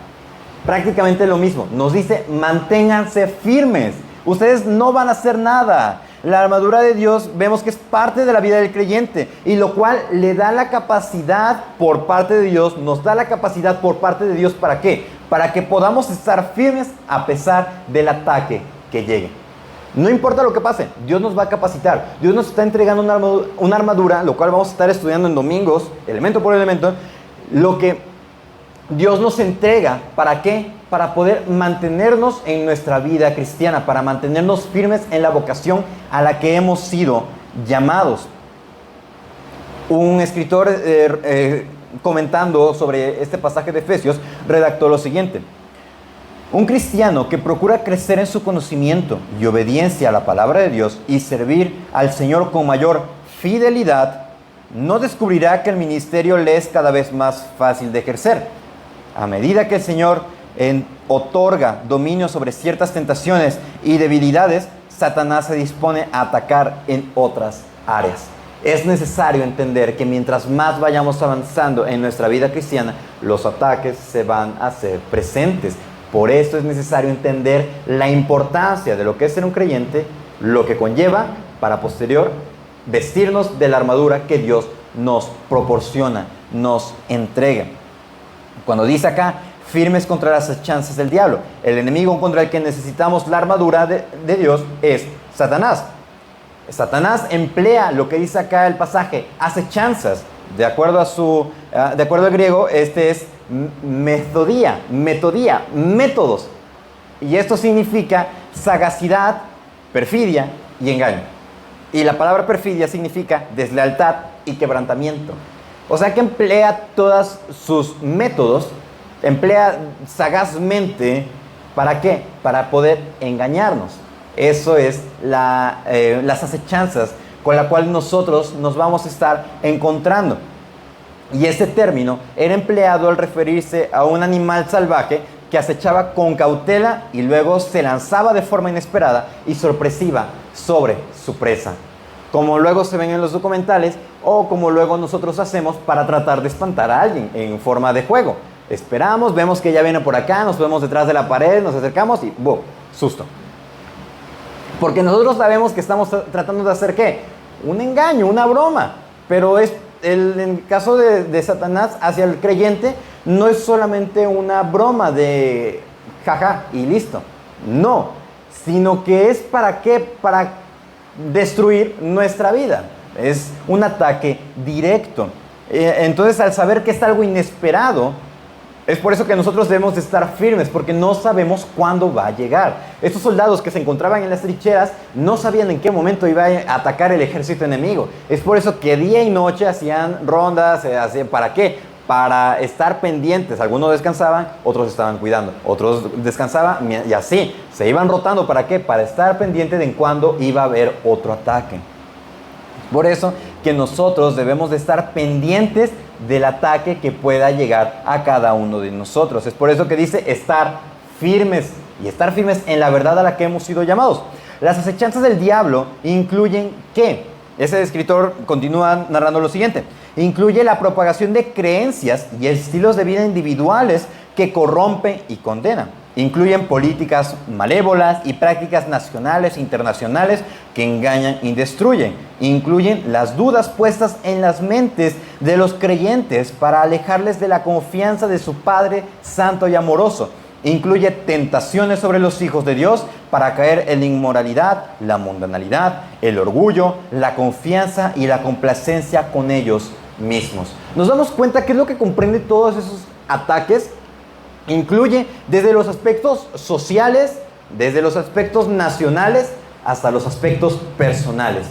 [SPEAKER 1] Prácticamente lo mismo. Nos dice, manténganse firmes. Ustedes no van a hacer nada. La armadura de Dios vemos que es parte de la vida del creyente, y lo cual le da la capacidad por parte de Dios, nos da la capacidad por parte de Dios, ¿para qué? Para que podamos estar firmes a pesar del ataque que llegue. No importa lo que pase, Dios nos va a capacitar. Dios nos está entregando una armadura, lo cual vamos a estar estudiando en domingos, elemento por elemento, lo que Dios nos entrega. ¿Para qué? Para poder mantenernos en nuestra vida cristiana, para mantenernos firmes en la vocación a la que hemos sido llamados. Un escritor comentando sobre este pasaje de Efesios redactó lo siguiente: un cristiano que procura crecer en su conocimiento y obediencia a la palabra de Dios y servir al Señor con mayor fidelidad, no descubrirá que el ministerio le es cada vez más fácil de ejercer. A medida que el Señor otorga dominio sobre ciertas tentaciones y debilidades, Satanás se dispone a atacar en otras áreas. Es necesario entender que mientras más vayamos avanzando en nuestra vida cristiana, los ataques se van a hacer presentes. Por eso es necesario entender la importancia de lo que es ser un creyente, lo que conlleva para posterior vestirnos de la armadura que Dios nos proporciona, nos entrega. Cuando dice acá, firmes contra las chances del diablo, el enemigo contra el que necesitamos la armadura de Dios es Satanás. Satanás emplea lo que dice acá el pasaje, acechanzas. De acuerdo al griego, este es metodía, métodos. Y esto significa sagacidad, perfidia y engaño. Y la palabra perfidia significa deslealtad y quebrantamiento. O sea que emplea todos sus métodos, emplea sagazmente, ¿para qué? Para poder engañarnos. Eso es las acechanzas con la cual nosotros nos vamos a estar encontrando. Y este término era empleado al referirse a un animal salvaje que acechaba con cautela y luego se lanzaba de forma inesperada y sorpresiva sobre su presa, como luego se ven en los documentales o como luego nosotros hacemos para tratar de espantar a alguien en forma de juego. Esperamos, vemos que ella viene por acá, nos vemos detrás de la pared, nos acercamos y ¡boom! Susto. Porque nosotros sabemos que estamos tratando de hacer ¿qué? Un engaño, una broma. Pero en el caso de Satanás hacia el creyente, no es solamente una broma de jaja, y listo. No, sino que es ¿para qué? Para destruir nuestra vida. Es un ataque directo. Entonces, al saber que es algo inesperado, es por eso que nosotros debemos de estar firmes, porque no sabemos cuándo va a llegar. Estos soldados que se encontraban en las trincheras no sabían en qué momento iba a atacar el ejército enemigo. Es por eso que día y noche hacían rondas, ¿para qué? Para estar pendientes. Algunos descansaban, otros estaban cuidando, otros descansaban y así. Se iban rotando, ¿para qué? Para estar pendientes de en cuándo iba a haber otro ataque. Por eso que nosotros debemos de estar pendientes del ataque que pueda llegar a cada uno de nosotros. Es por eso que dice estar firmes, y estar firmes en la verdad a la que hemos sido llamados. Las acechanzas del diablo incluyen ¿qué? Ese escritor continúa narrando lo siguiente. Incluye la propagación de creencias y estilos de vida individuales que corrompen y condenan. Incluyen políticas malévolas y prácticas nacionales e internacionales que engañan y destruyen. Incluyen las dudas puestas en las mentes de los creyentes para alejarles de la confianza de su Padre Santo y amoroso. Incluye tentaciones sobre los hijos de Dios para caer en la inmoralidad, la mundanalidad, el orgullo, la confianza y la complacencia con ellos mismos. Nos damos cuenta que es lo que comprende todos esos ataques. Incluye desde los aspectos sociales, desde los aspectos nacionales, hasta los aspectos personales.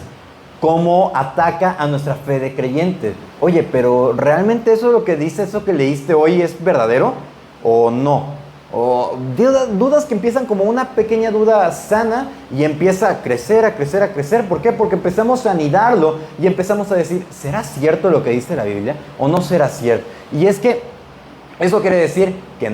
[SPEAKER 1] Cómo ataca a nuestra fe de creyentes. Oye, pero ¿realmente eso lo que dice, eso que leíste hoy es verdadero o no? O dudas que empiezan como una pequeña duda sana y empieza a crecer, a crecer, a crecer. ¿Por qué? Porque empezamos a anidarlo y empezamos a decir, ¿será cierto lo que dice la Biblia o no será cierto? Y es que eso quiere decir que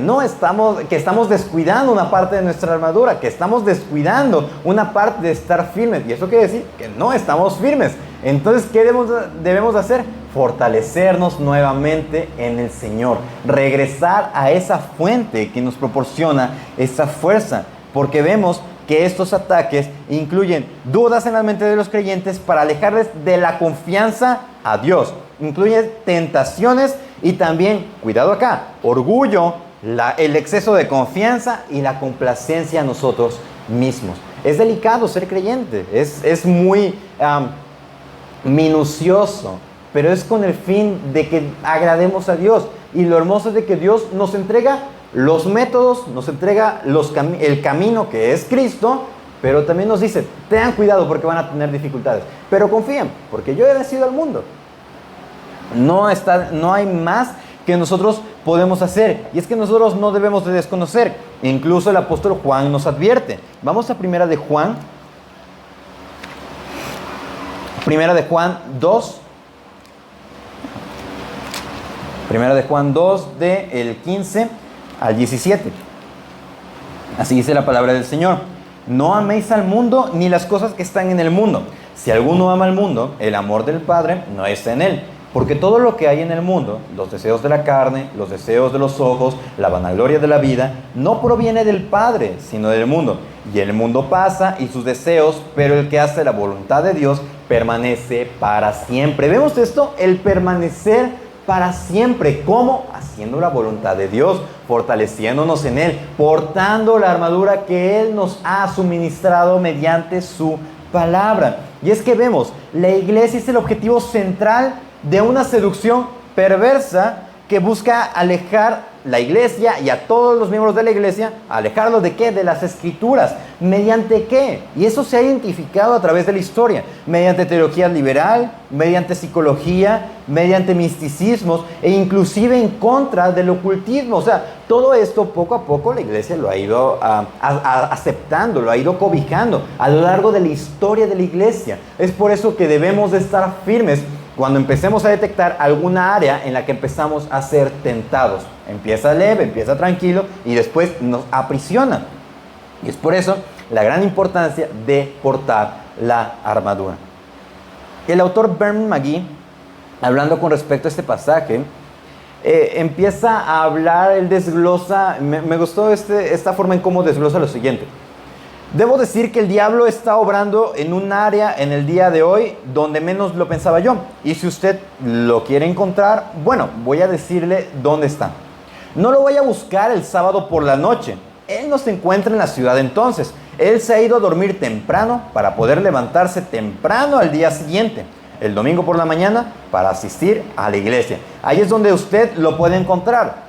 [SPEAKER 1] que estamos descuidando una parte de nuestra armadura, que estamos descuidando una parte de estar firmes. Y eso quiere decir que no estamos firmes. Entonces, ¿qué debemos hacer? Fortalecernos nuevamente en el Señor. Regresar a esa fuente que nos proporciona esa fuerza. Porque vemos que estos ataques incluyen dudas en la mente de los creyentes para alejarles de la confianza a Dios. Incluyen tentaciones y también, cuidado acá, orgullo, el exceso de confianza y la complacencia a nosotros mismos. Es delicado ser creyente, es muy minucioso, pero es con el fin de que agrademos a Dios. Y lo hermoso es de que Dios nos entrega los métodos, nos entrega el camino que es Cristo, pero también nos dice, tengan cuidado porque van a tener dificultades, pero confíen, porque yo he vencido al mundo. No hay más que nosotros podemos hacer, y es que nosotros no debemos de desconocer. Incluso el apóstol Juan nos advierte. Vamos a Primera de Juan 2. Primera de Juan 2, del 15 al 17. Así dice la palabra del Señor. No améis al mundo ni las cosas que están en el mundo. Si alguno ama al mundo, el amor del Padre no está en él. Porque todo lo que hay en el mundo, los deseos de la carne, los deseos de los ojos, la vanagloria de la vida, no proviene del Padre, sino del mundo. Y el mundo pasa y sus deseos, pero el que hace la voluntad de Dios permanece para siempre. ¿Vemos esto? El permanecer para siempre. ¿Cómo? Haciendo la voluntad de Dios, fortaleciéndonos en Él, portando la armadura que Él nos ha suministrado mediante su palabra. Y es que vemos, la iglesia es el objetivo central de una seducción perversa que busca alejar la iglesia y a todos los miembros de la iglesia, alejarlos ¿de qué? De las escrituras. ¿Mediante qué? Y eso se ha identificado a través de la historia, mediante teología liberal, mediante psicología, mediante misticismos e inclusive en contra del ocultismo. O sea, todo esto poco a poco la iglesia lo ha ido aceptando, lo ha ido cobijando a lo largo de la historia de la iglesia. Es por eso que debemos de estar firmes cuando empecemos a detectar alguna área en la que empezamos a ser tentados. Empieza leve, empieza tranquilo y después nos aprisiona. Y es por eso la gran importancia de portar la armadura. El autor Vernon McGee, hablando con respecto a este pasaje, empieza a hablar, él desglosa, me gustó esta forma en cómo desglosa lo siguiente. Debo decir que el diablo está obrando en un área en el día de hoy donde menos lo pensaba yo. Y si usted lo quiere encontrar, bueno, voy a decirle dónde está. No lo vaya a buscar el sábado por la noche, Él no se encuentra en la ciudad entonces. Él se ha ido a dormir temprano para poder levantarse temprano al día siguiente, el domingo por la mañana, para asistir a la iglesia. Ahí es donde usted lo puede encontrar.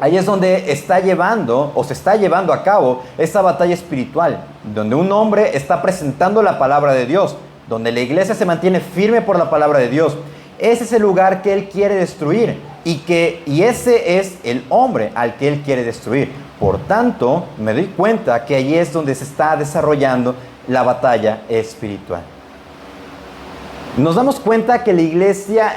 [SPEAKER 1] Ahí es donde está llevando o se está llevando a cabo esa batalla espiritual, donde un hombre está presentando la palabra de Dios, donde la iglesia se mantiene firme por la palabra de Dios. Ese es el lugar que Él quiere destruir y ese es el hombre al que Él quiere destruir. Por tanto, me doy cuenta que ahí es donde se está desarrollando la batalla espiritual. Nos damos cuenta que la iglesia,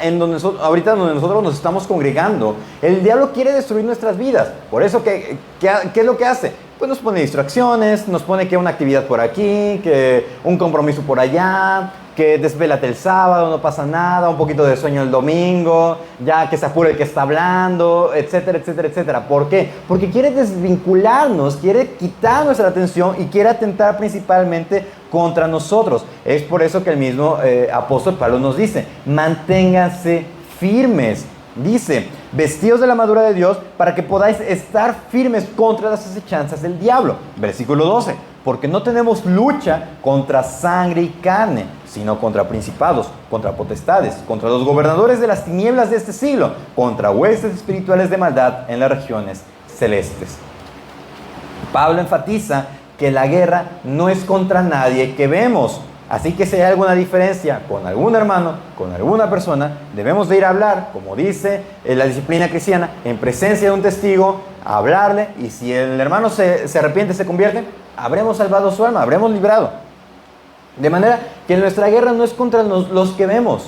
[SPEAKER 1] ahorita donde nosotros nos estamos congregando, el diablo quiere destruir nuestras vidas. Por eso, ¿qué es lo que hace? Pues nos pone distracciones, nos pone que una actividad por aquí, que un compromiso por allá, que desvélate el sábado, no pasa nada, un poquito de sueño el domingo, ya que se apure el que está hablando, etcétera, etcétera, etcétera. ¿Por qué? Porque quiere desvincularnos, quiere quitar nuestra atención y quiere atentar principalmente contra nosotros. Es por eso que el mismo apóstol Pablo nos dice, manténganse firmes. Dice, vestidos de la armadura de Dios para que podáis estar firmes contra las acechanzas del diablo. Versículo 12, porque no tenemos lucha contra sangre y carne, sino contra principados, contra potestades, contra los gobernadores de las tinieblas de este siglo, contra huestes espirituales de maldad en las regiones celestes. Pablo enfatiza que la guerra no es contra nadie que vemos. Así que si hay alguna diferencia con algún hermano, con alguna persona, debemos de ir a hablar, como dice la disciplina cristiana, en presencia de un testigo, a hablarle, y si el hermano se arrepiente, se convierte, habremos salvado su alma, habremos librado. De manera que nuestra guerra no es contra los que vemos,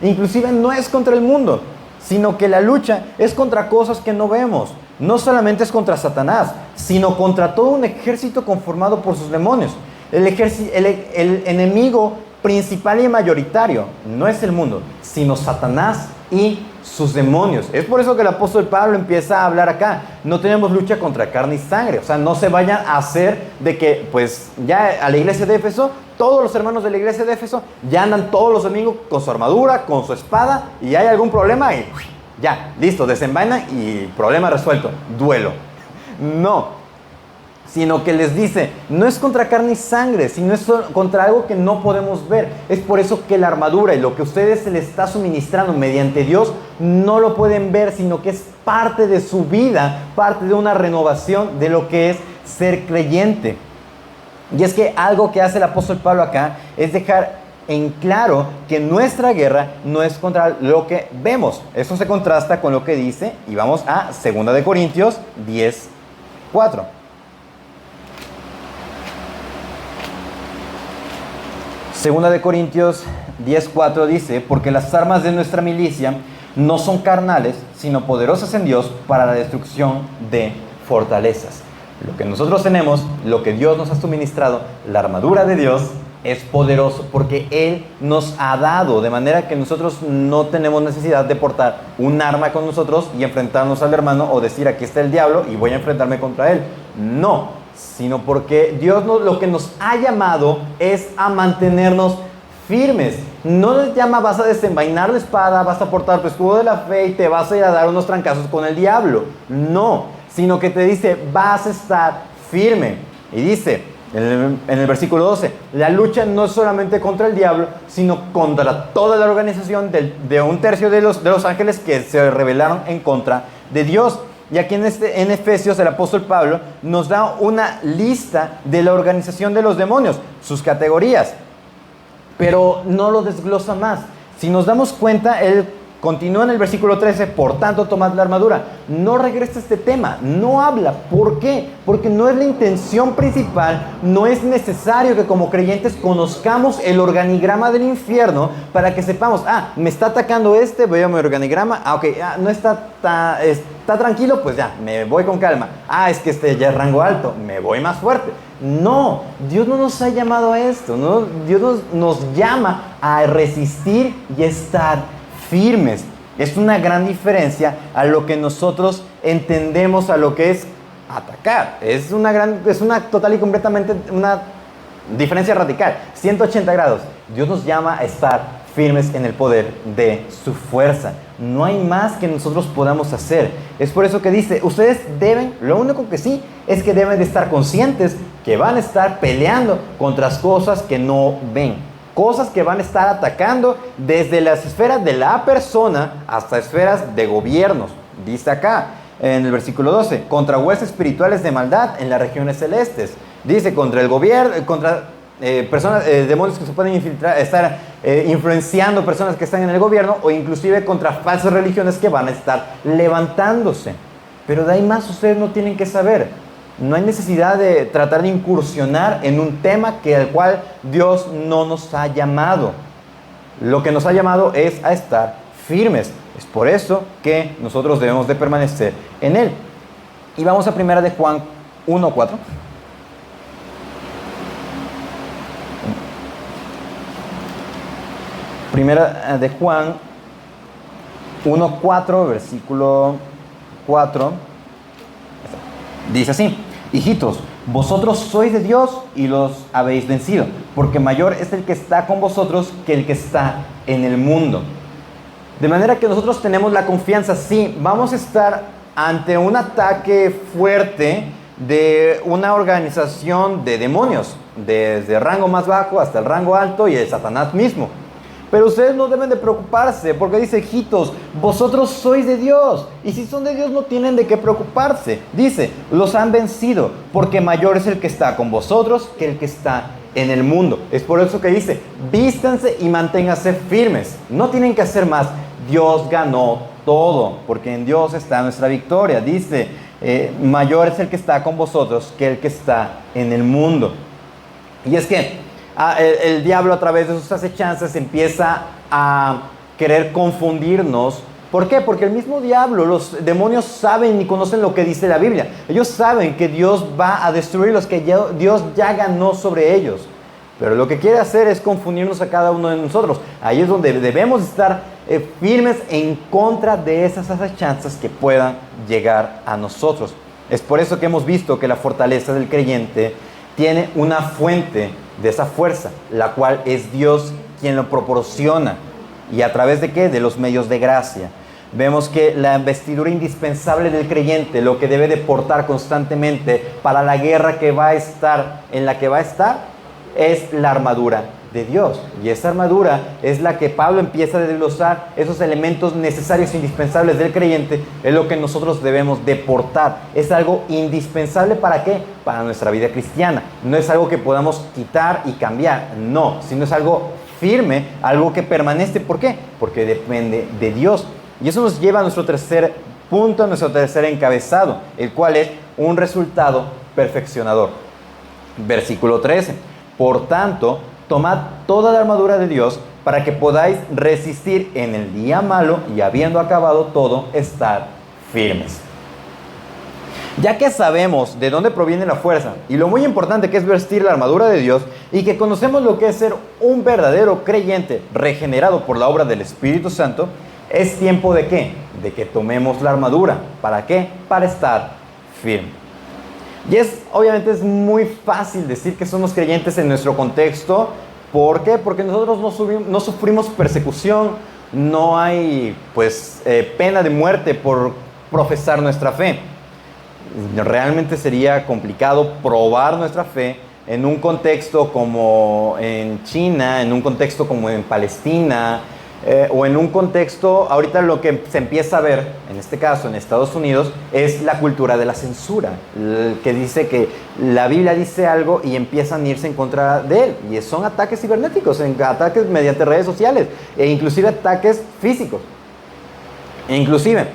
[SPEAKER 1] inclusive no es contra el mundo, sino que la lucha es contra cosas que no vemos. No solamente es contra Satanás, sino contra todo un ejército conformado por sus demonios. El enemigo principal y mayoritario no es el mundo, sino Satanás y sus demonios. Es por eso que el apóstol Pablo empieza a hablar acá. No tenemos lucha contra carne y sangre. O sea, no se vayan a hacer de que, pues, ya a la iglesia de Éfeso, todos los hermanos de la iglesia de Éfeso ya andan todos los domingos con su armadura, con su espada, y hay algún problema y ya, listo, desenvaina y problema resuelto, duelo. No. Sino que les dice, no es contra carne y sangre, sino es contra algo que no podemos ver. Es por eso que la armadura y lo que a ustedes se les está suministrando mediante Dios, no lo pueden ver, sino que es parte de su vida, parte de una renovación de lo que es ser creyente. Y es que algo que hace el apóstol Pablo acá es dejar en claro que nuestra guerra no es contra lo que vemos. Eso se contrasta con lo que dice, y vamos a 2 de Corintios 10:4. Segunda de Corintios 10:4 dice, porque las armas de nuestra milicia no son carnales, sino poderosas en Dios para la destrucción de fortalezas. Lo que nosotros tenemos, lo que Dios nos ha suministrado, la armadura de Dios es poderoso porque Él nos ha dado, de manera que nosotros no tenemos necesidad de portar un arma con nosotros y enfrentarnos al hermano o decir aquí está el diablo y voy a enfrentarme contra él. No, sino porque Dios lo que nos ha llamado es a mantenernos firmes. No nos llama vas a desenvainar la espada, vas a portar tu escudo de la fe y te vas a ir a dar unos trancazos con el diablo. No, sino que te dice vas a estar firme. Y dice en el versículo 12, la lucha no es solamente contra el diablo, sino contra toda la organización de un tercio de los ángeles que se rebelaron en contra de Dios. Y aquí en Efesios el apóstol Pablo nos da una lista de la organización de los demonios, sus categorías, pero no lo desglosa más. Si nos damos cuenta, él continúa en el versículo 13, por tanto tomad la armadura. No regresa a este tema, no habla. ¿Por qué? Porque no es la intención principal, no es necesario que como creyentes conozcamos el organigrama del infierno para que sepamos, me está atacando veo mi organigrama, no está tranquilo, pues ya, me voy con calma. Es que ya es rango alto, me voy más fuerte. No, Dios no nos ha llamado a esto, ¿no? Dios nos llama a resistir y estar firmes. Es una gran diferencia a lo que nosotros entendemos a lo que es atacar. Es una total y completamente una diferencia radical, 180 grados. Dios nos llama a estar firmes en el poder de su fuerza. No hay más que nosotros podamos hacer. Es por eso que dice, ustedes deben, lo único que sí, es que deben de estar conscientes que van a estar peleando contra las cosas que no ven. Cosas que van a estar atacando desde las esferas de la persona hasta esferas de gobiernos. Dice acá, en el versículo 12, contra huestes espirituales de maldad en las regiones celestes. Dice, contra el gobierno, contra personas, demonios que se pueden infiltrar, estar influenciando personas que están en el gobierno, o inclusive contra falsas religiones que van a estar levantándose. Pero de ahí más ustedes no tienen que saber. No hay necesidad de tratar de incursionar en un tema al cual Dios no nos ha llamado. Lo que nos ha llamado es a estar firmes. Es por eso que nosotros debemos de permanecer en Él. Y vamos a primera de Juan 1:4. Primera de Juan 1:4, versículo 4. Dice así: hijitos, vosotros sois de Dios y los habéis vencido, porque mayor es el que está con vosotros que el que está en el mundo. De manera que nosotros tenemos la confianza, sí, vamos a estar ante un ataque fuerte de una organización de demonios, desde el rango más bajo hasta el rango alto y de Satanás mismo. Pero ustedes no deben de preocuparse, porque dice, hijitos, vosotros sois de Dios. Y si son de Dios no tienen de qué preocuparse. Dice, los han vencido, porque mayor es el que está con vosotros que el que está en el mundo. Es por eso que dice, vístanse y manténganse firmes. No tienen que hacer más. Dios ganó todo, porque en Dios está nuestra victoria. Dice, mayor es el que está con vosotros que el que está en el mundo. Y es que el diablo, a través de sus acechanzas, empieza a querer confundirnos. ¿Por qué? Porque el mismo diablo, los demonios saben y conocen lo que dice la Biblia. Ellos saben que Dios va a destruir los que Dios ya ganó sobre ellos. Pero lo que quiere hacer es confundirnos a cada uno de nosotros. Ahí es donde debemos estar firmes en contra de esas acechanzas que puedan llegar a nosotros. Es por eso que hemos visto que la fortaleza del creyente tiene una fuente de esa fuerza, la cual es Dios quien lo proporciona. ¿Y a través de qué? De los medios de gracia. Vemos que la vestidura indispensable del creyente, lo que debe de portar constantemente para la guerra que va a estar, en la que va a estar, es la armadura de Dios. Y esa armadura es la que Pablo empieza a desglosar, esos elementos necesarios e indispensables del creyente, es lo que nosotros debemos de portar. Es algo indispensable, ¿para qué? Para nuestra vida cristiana. No es algo que podamos quitar y cambiar, no, sino es algo firme, algo que permanece. ¿Por qué? Porque depende de Dios. Y eso nos lleva a nuestro tercer punto, a nuestro tercer encabezado, el cual es un resultado perfeccionador. Versículo 13. Por tanto, tomad toda la armadura de Dios para que podáis resistir en el día malo y, habiendo acabado todo, estar firmes. Ya que sabemos de dónde proviene la fuerza y lo muy importante que es vestir la armadura de Dios, y que conocemos lo que es ser un verdadero creyente regenerado por la obra del Espíritu Santo, es tiempo de ¿qué? De que tomemos la armadura. ¿Para qué? Para estar firme. Y obviamente es muy fácil decir que somos creyentes en nuestro contexto. ¿Por qué? Porque nosotros no sufrimos persecución, no hay pena de muerte por profesar nuestra fe. Realmente sería complicado probar nuestra fe en un contexto como en China, en un contexto como en Palestina, o en un contexto, ahorita lo que se empieza a ver, en este caso en Estados Unidos, es la cultura de la censura, que dice que la Biblia dice algo y empiezan a irse en contra de él, y son ataques cibernéticos, ataques mediante redes sociales, e inclusive ataques físicos. E inclusive,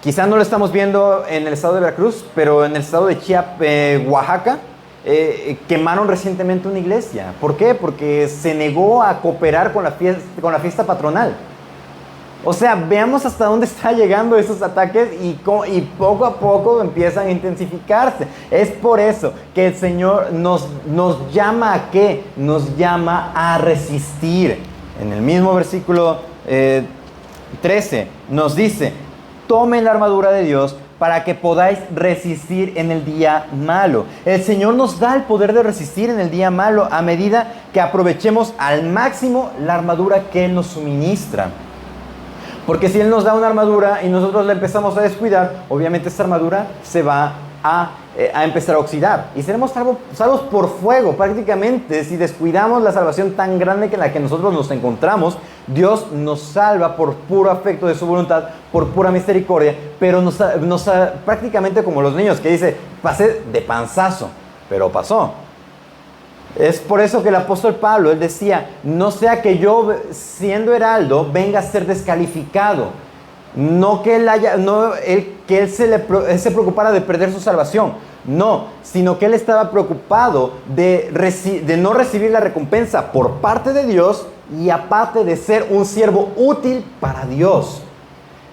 [SPEAKER 1] quizá no lo estamos viendo en el estado de Veracruz, pero en el estado de Chiapas, Oaxaca, quemaron recientemente una iglesia. ¿Por qué? Porque se negó a cooperar con la fiesta patronal. O sea, veamos hasta dónde están llegando esos ataques y poco a poco empiezan a intensificarse. Es por eso que el Señor nos llama a ¿qué? Nos llama a resistir. En el mismo versículo 13 nos dice: tomen la armadura de Dios para que podáis resistir en el día malo. El Señor nos da el poder de resistir en el día malo a medida que aprovechemos al máximo la armadura que Él nos suministra. Porque si Él nos da una armadura y nosotros la empezamos a descuidar, obviamente esta armadura se va a empezar a oxidar y seremos salvos por fuego prácticamente. Si descuidamos la salvación tan grande que en la que nosotros nos encontramos, Dios nos salva por puro afecto de su voluntad, por pura misericordia, pero prácticamente como los niños que dice, pasé de panzazo, pero pasó. Es por eso que el apóstol Pablo, él decía, no sea que yo, siendo heraldo, venga a ser descalificado. No que él se preocupara de perder su salvación. No, sino que él estaba preocupado de no recibir la recompensa por parte de Dios y aparte de ser un siervo útil para Dios.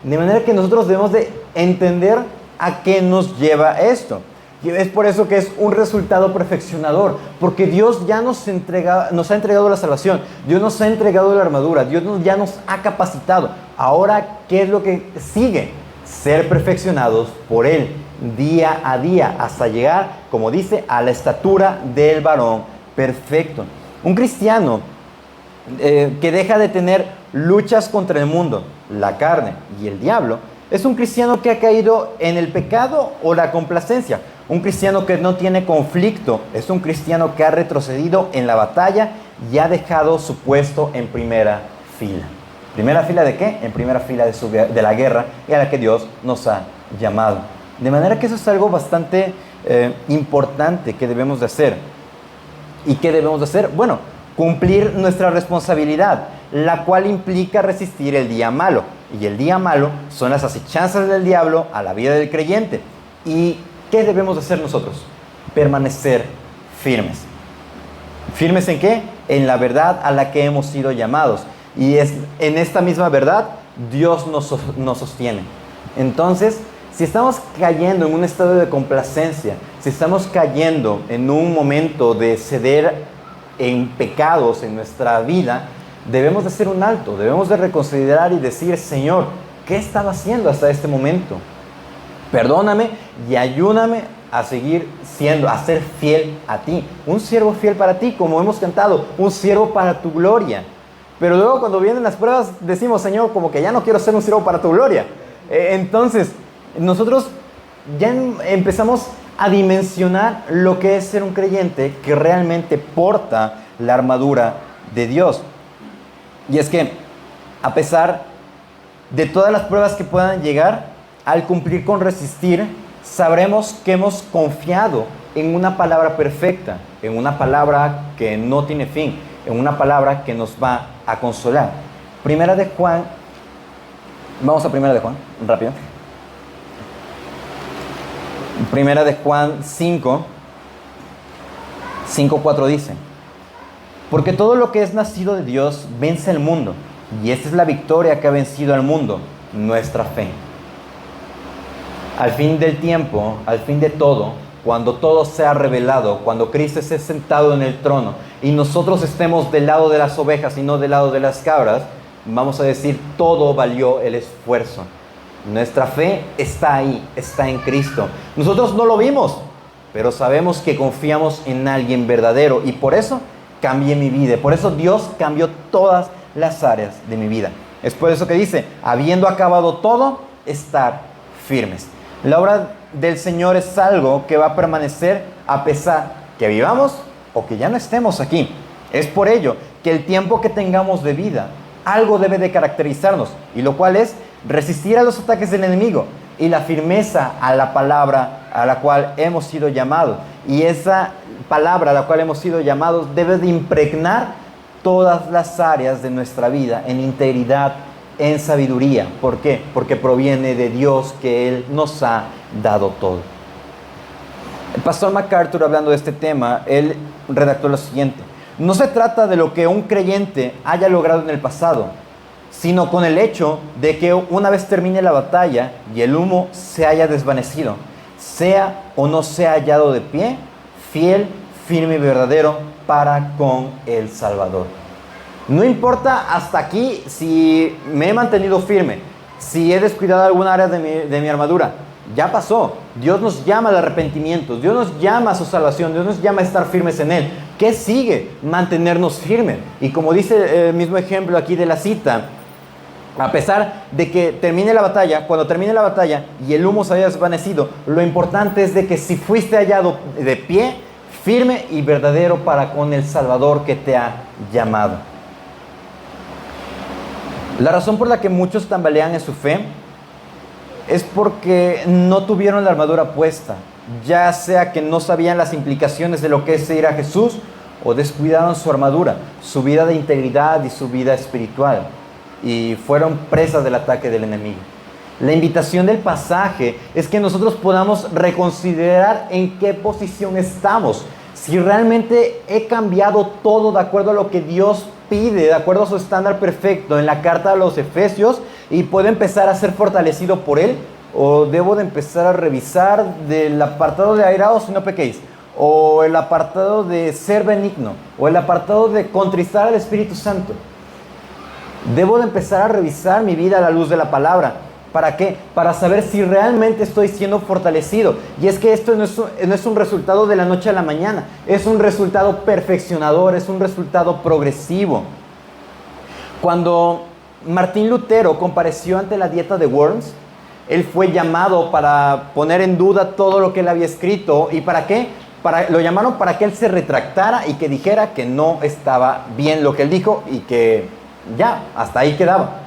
[SPEAKER 1] De manera que nosotros debemos de entender a qué nos lleva esto. Y es por eso que es un resultado perfeccionador, porque Dios ya nos ha entregado la salvación, Dios nos ha entregado la armadura, Dios ya nos ha capacitado. Ahora, ¿qué es lo que sigue? Ser perfeccionados por Él día a día hasta llegar, como dice, a la estatura del varón perfecto. Un cristiano que deja de tener luchas contra el mundo, la carne y el diablo, es un cristiano que ha caído en el pecado o la complacencia. Un cristiano que no tiene conflicto es un cristiano que ha retrocedido en la batalla y ha dejado su puesto en primera fila. ¿Primera fila de qué? En primera fila de la guerra a la que Dios nos ha llamado. De manera que eso es algo bastante importante que debemos de hacer. ¿Y qué debemos de hacer? Bueno, cumplir nuestra responsabilidad, la cual implica resistir el día malo. Y el día malo son las acechanzas del diablo a la vida del creyente. ¿Y qué debemos de hacer nosotros? Permanecer firmes. ¿Firmes en qué? En la verdad a la que hemos sido llamados. Y es en esta misma verdad Dios nos sostiene. Entonces, si estamos cayendo en un estado de complacencia, si estamos cayendo en un momento de ceder en pecados en nuestra vida, debemos de hacer un alto, debemos de reconsiderar y decir, Señor, ¿qué estaba haciendo hasta este momento? Perdóname y ayúdame a seguir a ser fiel a ti. Un siervo fiel para ti, como hemos cantado, un siervo para tu gloria. Pero luego cuando vienen las pruebas decimos, Señor, como que ya no quiero ser un siervo para tu gloria. Entonces, nosotros ya empezamos a dimensionar lo que es ser un creyente que realmente porta la armadura de Dios. Y es que, a pesar de todas las pruebas que puedan llegar, al cumplir con resistir, sabremos que hemos confiado en una palabra perfecta, en una palabra que no tiene fin, en una palabra que nos va a consolar. Primera de Juan, vamos a Primera de Juan, rápido. Primera de Juan 5:4 dice: porque todo lo que es nacido de Dios vence al mundo, y esta es la victoria que ha vencido al mundo, nuestra fe. Al fin del tiempo, al fin de todo, cuando todo sea revelado, cuando Cristo esté sentado en el trono y nosotros estemos del lado de las ovejas y no del lado de las cabras, vamos a decir, todo valió el esfuerzo. Nuestra fe está ahí, está en Cristo. Nosotros no lo vimos, pero sabemos que confiamos en alguien verdadero y por eso cambié mi vida. Por eso Dios cambió todas las áreas de mi vida. Es por eso que dice, habiendo acabado todo, estar firmes. La obra del Señor es algo que va a permanecer a pesar que vivamos o que ya no estemos aquí. Es por ello que el tiempo que tengamos de vida, algo debe de caracterizarnos, y lo cual es resistir a los ataques del enemigo y la firmeza a la palabra a la cual hemos sido llamados. Y esa palabra a la cual hemos sido llamados debe de impregnar todas las áreas de nuestra vida en integridad, en sabiduría. ¿Por qué? Porque proviene de Dios, que Él nos ha dado todo. El pastor MacArthur, hablando de este tema, él redactó lo siguiente: no se trata de lo que un creyente haya logrado en el pasado, sino con el hecho de que una vez termine la batalla y el humo se haya desvanecido, sea o no sea hallado de pie, fiel, firme y verdadero para con el Salvador. No importa hasta aquí si me he mantenido firme, si he descuidado alguna área de mi armadura, ya pasó. Dios nos llama al arrepentimiento, Dios nos llama a su salvación, Dios nos llama a estar firmes en Él. ¿Qué sigue? Mantenernos firmes. Y como dice el mismo ejemplo aquí de la cita, a pesar de que termine la batalla, cuando termine la batalla y el humo se haya desvanecido, lo importante es de que si fuiste hallado de pie, firme y verdadero para con el Salvador que te ha llamado. La razón por la que muchos tambalean en su fe es porque no tuvieron la armadura puesta, ya sea que no sabían las implicaciones de lo que es seguir a Jesús o descuidaron su armadura, su vida de integridad y su vida espiritual, y fueron presas del ataque del enemigo. La invitación del pasaje es que nosotros podamos reconsiderar en qué posición estamos, si realmente he cambiado todo de acuerdo a lo que Dios pide, de acuerdo a su estándar perfecto en la carta a los Efesios, y puedo empezar a ser fortalecido por Él, o debo de empezar a revisar del apartado de airaos y no pequéis, o el apartado de ser benigno, o el apartado de contristar al Espíritu Santo. Debo de empezar a revisar mi vida a la luz de la palabra. ¿Para qué? Para saber si realmente estoy siendo fortalecido. Y es que esto no es un resultado de la noche a la mañana. Es un resultado perfeccionador, es un resultado progresivo. Cuando Martín Lutero compareció ante la Dieta de Worms, él fue llamado para poner en duda todo lo que él había escrito. ¿Y para qué? Lo llamaron para que él se retractara y que dijera que no estaba bien lo que él dijo y que ya, hasta ahí quedaba.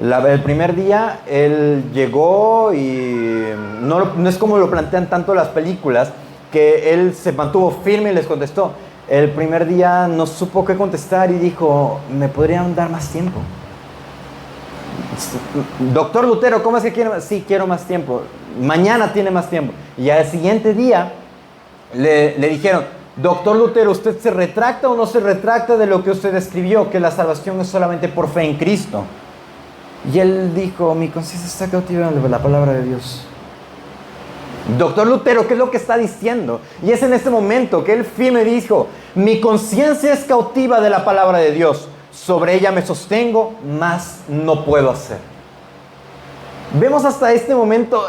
[SPEAKER 1] El primer día él llegó y no es como lo plantean tanto las películas, que él se mantuvo firme y les contestó. El primer día no supo qué contestar y dijo, ¿me podrían dar más tiempo? Doctor Lutero, ¿cómo es que quiere? Sí, quiero más tiempo. Mañana tiene más tiempo. Y al siguiente día le dijeron, Doctor Lutero, ¿usted se retracta o no se retracta de lo que usted escribió? Que la salvación es solamente por fe en Cristo. Y él dijo, mi conciencia está cautiva de la palabra de Dios. Doctor Lutero, ¿qué es lo que está diciendo? Y es en este momento que él firme dijo, mi conciencia es cautiva de la palabra de Dios. Sobre ella me sostengo, más no puedo hacer. Vemos hasta este momento,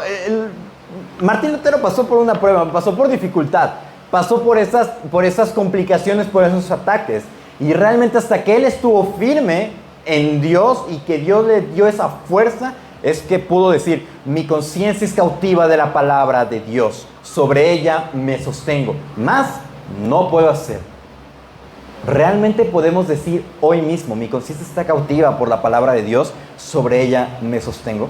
[SPEAKER 1] Martín Lutero pasó por una prueba, pasó por dificultad, pasó por esas complicaciones, por esos ataques. Y realmente hasta que él estuvo firme en Dios y que Dios le dio esa fuerza, es que pudo decir, mi conciencia es cautiva de la palabra de Dios, sobre ella me sostengo, más no puedo hacer. Realmente podemos decir hoy mismo, mi conciencia está cautiva por la palabra de Dios, sobre ella me sostengo.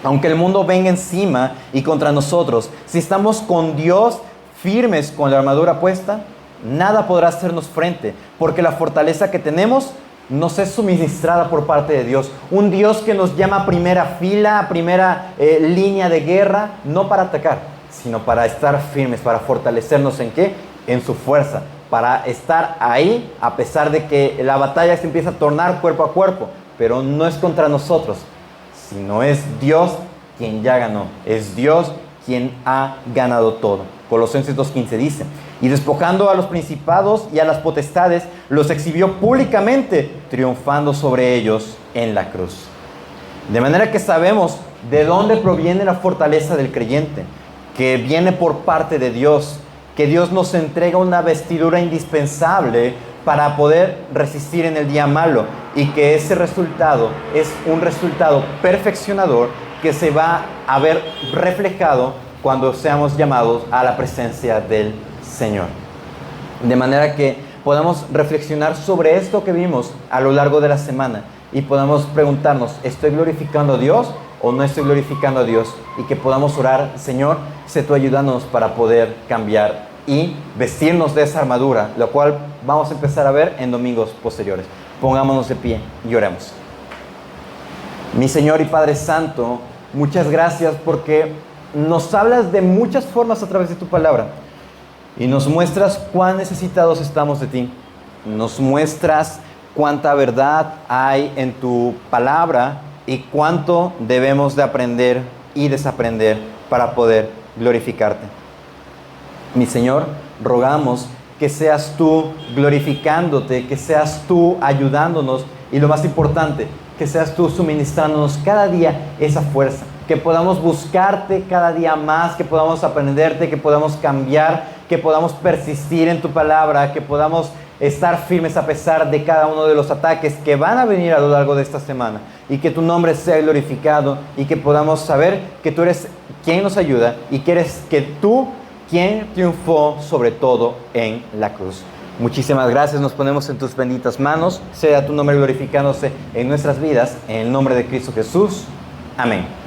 [SPEAKER 1] Aunque el mundo venga encima y contra nosotros, si estamos con Dios firmes con la armadura puesta, nada podrá hacernos frente, porque la fortaleza que tenemos nos es suministrada por parte de Dios. Un Dios que nos llama a primera fila, a primera línea de guerra, no para atacar, sino para estar firmes, para fortalecernos ¿en qué? En su fuerza, para estar ahí a pesar de que la batalla se empieza a tornar cuerpo a cuerpo, pero no es contra nosotros, sino es Dios quien ya ganó, es Dios quien ha ganado todo. Colosenses 2:15 dice, y despojando a los principados y a las potestades, los exhibió públicamente, triunfando sobre ellos en la cruz. De manera que sabemos de dónde proviene la fortaleza del creyente, que viene por parte de Dios, que Dios nos entrega una vestidura indispensable para poder resistir en el día malo, y que ese resultado es un resultado perfeccionador que se va a ver reflejado cuando seamos llamados a la presencia del Señor. De manera que podamos reflexionar sobre esto que vimos a lo largo de la semana y podamos preguntarnos, ¿estoy glorificando a Dios o no estoy glorificando a Dios? Y que podamos orar, Señor, sé tú ayudándonos para poder cambiar y vestirnos de esa armadura, lo cual vamos a empezar a ver en domingos posteriores. Pongámonos de pie y oremos. Mi Señor y Padre Santo, muchas gracias porque nos hablas de muchas formas a través de tu palabra y nos muestras cuán necesitados estamos de ti. Nos muestras cuánta verdad hay en tu palabra y cuánto debemos de aprender y desaprender para poder glorificarte. Mi Señor, rogamos que seas tú glorificándote, que seas tú ayudándonos y lo más importante, que seas tú suministrándonos cada día esa fuerza, que podamos buscarte cada día más, que podamos aprenderte, que podamos cambiar que podamos persistir en tu palabra, que podamos estar firmes a pesar de cada uno de los ataques que van a venir a lo largo de esta semana, y que tu nombre sea glorificado, y que podamos saber que tú eres quien nos ayuda y que tú quien triunfó sobre todo en la cruz. Muchísimas gracias, nos ponemos en tus benditas manos, sea tu nombre glorificándose en nuestras vidas, en el nombre de Cristo Jesús. Amén.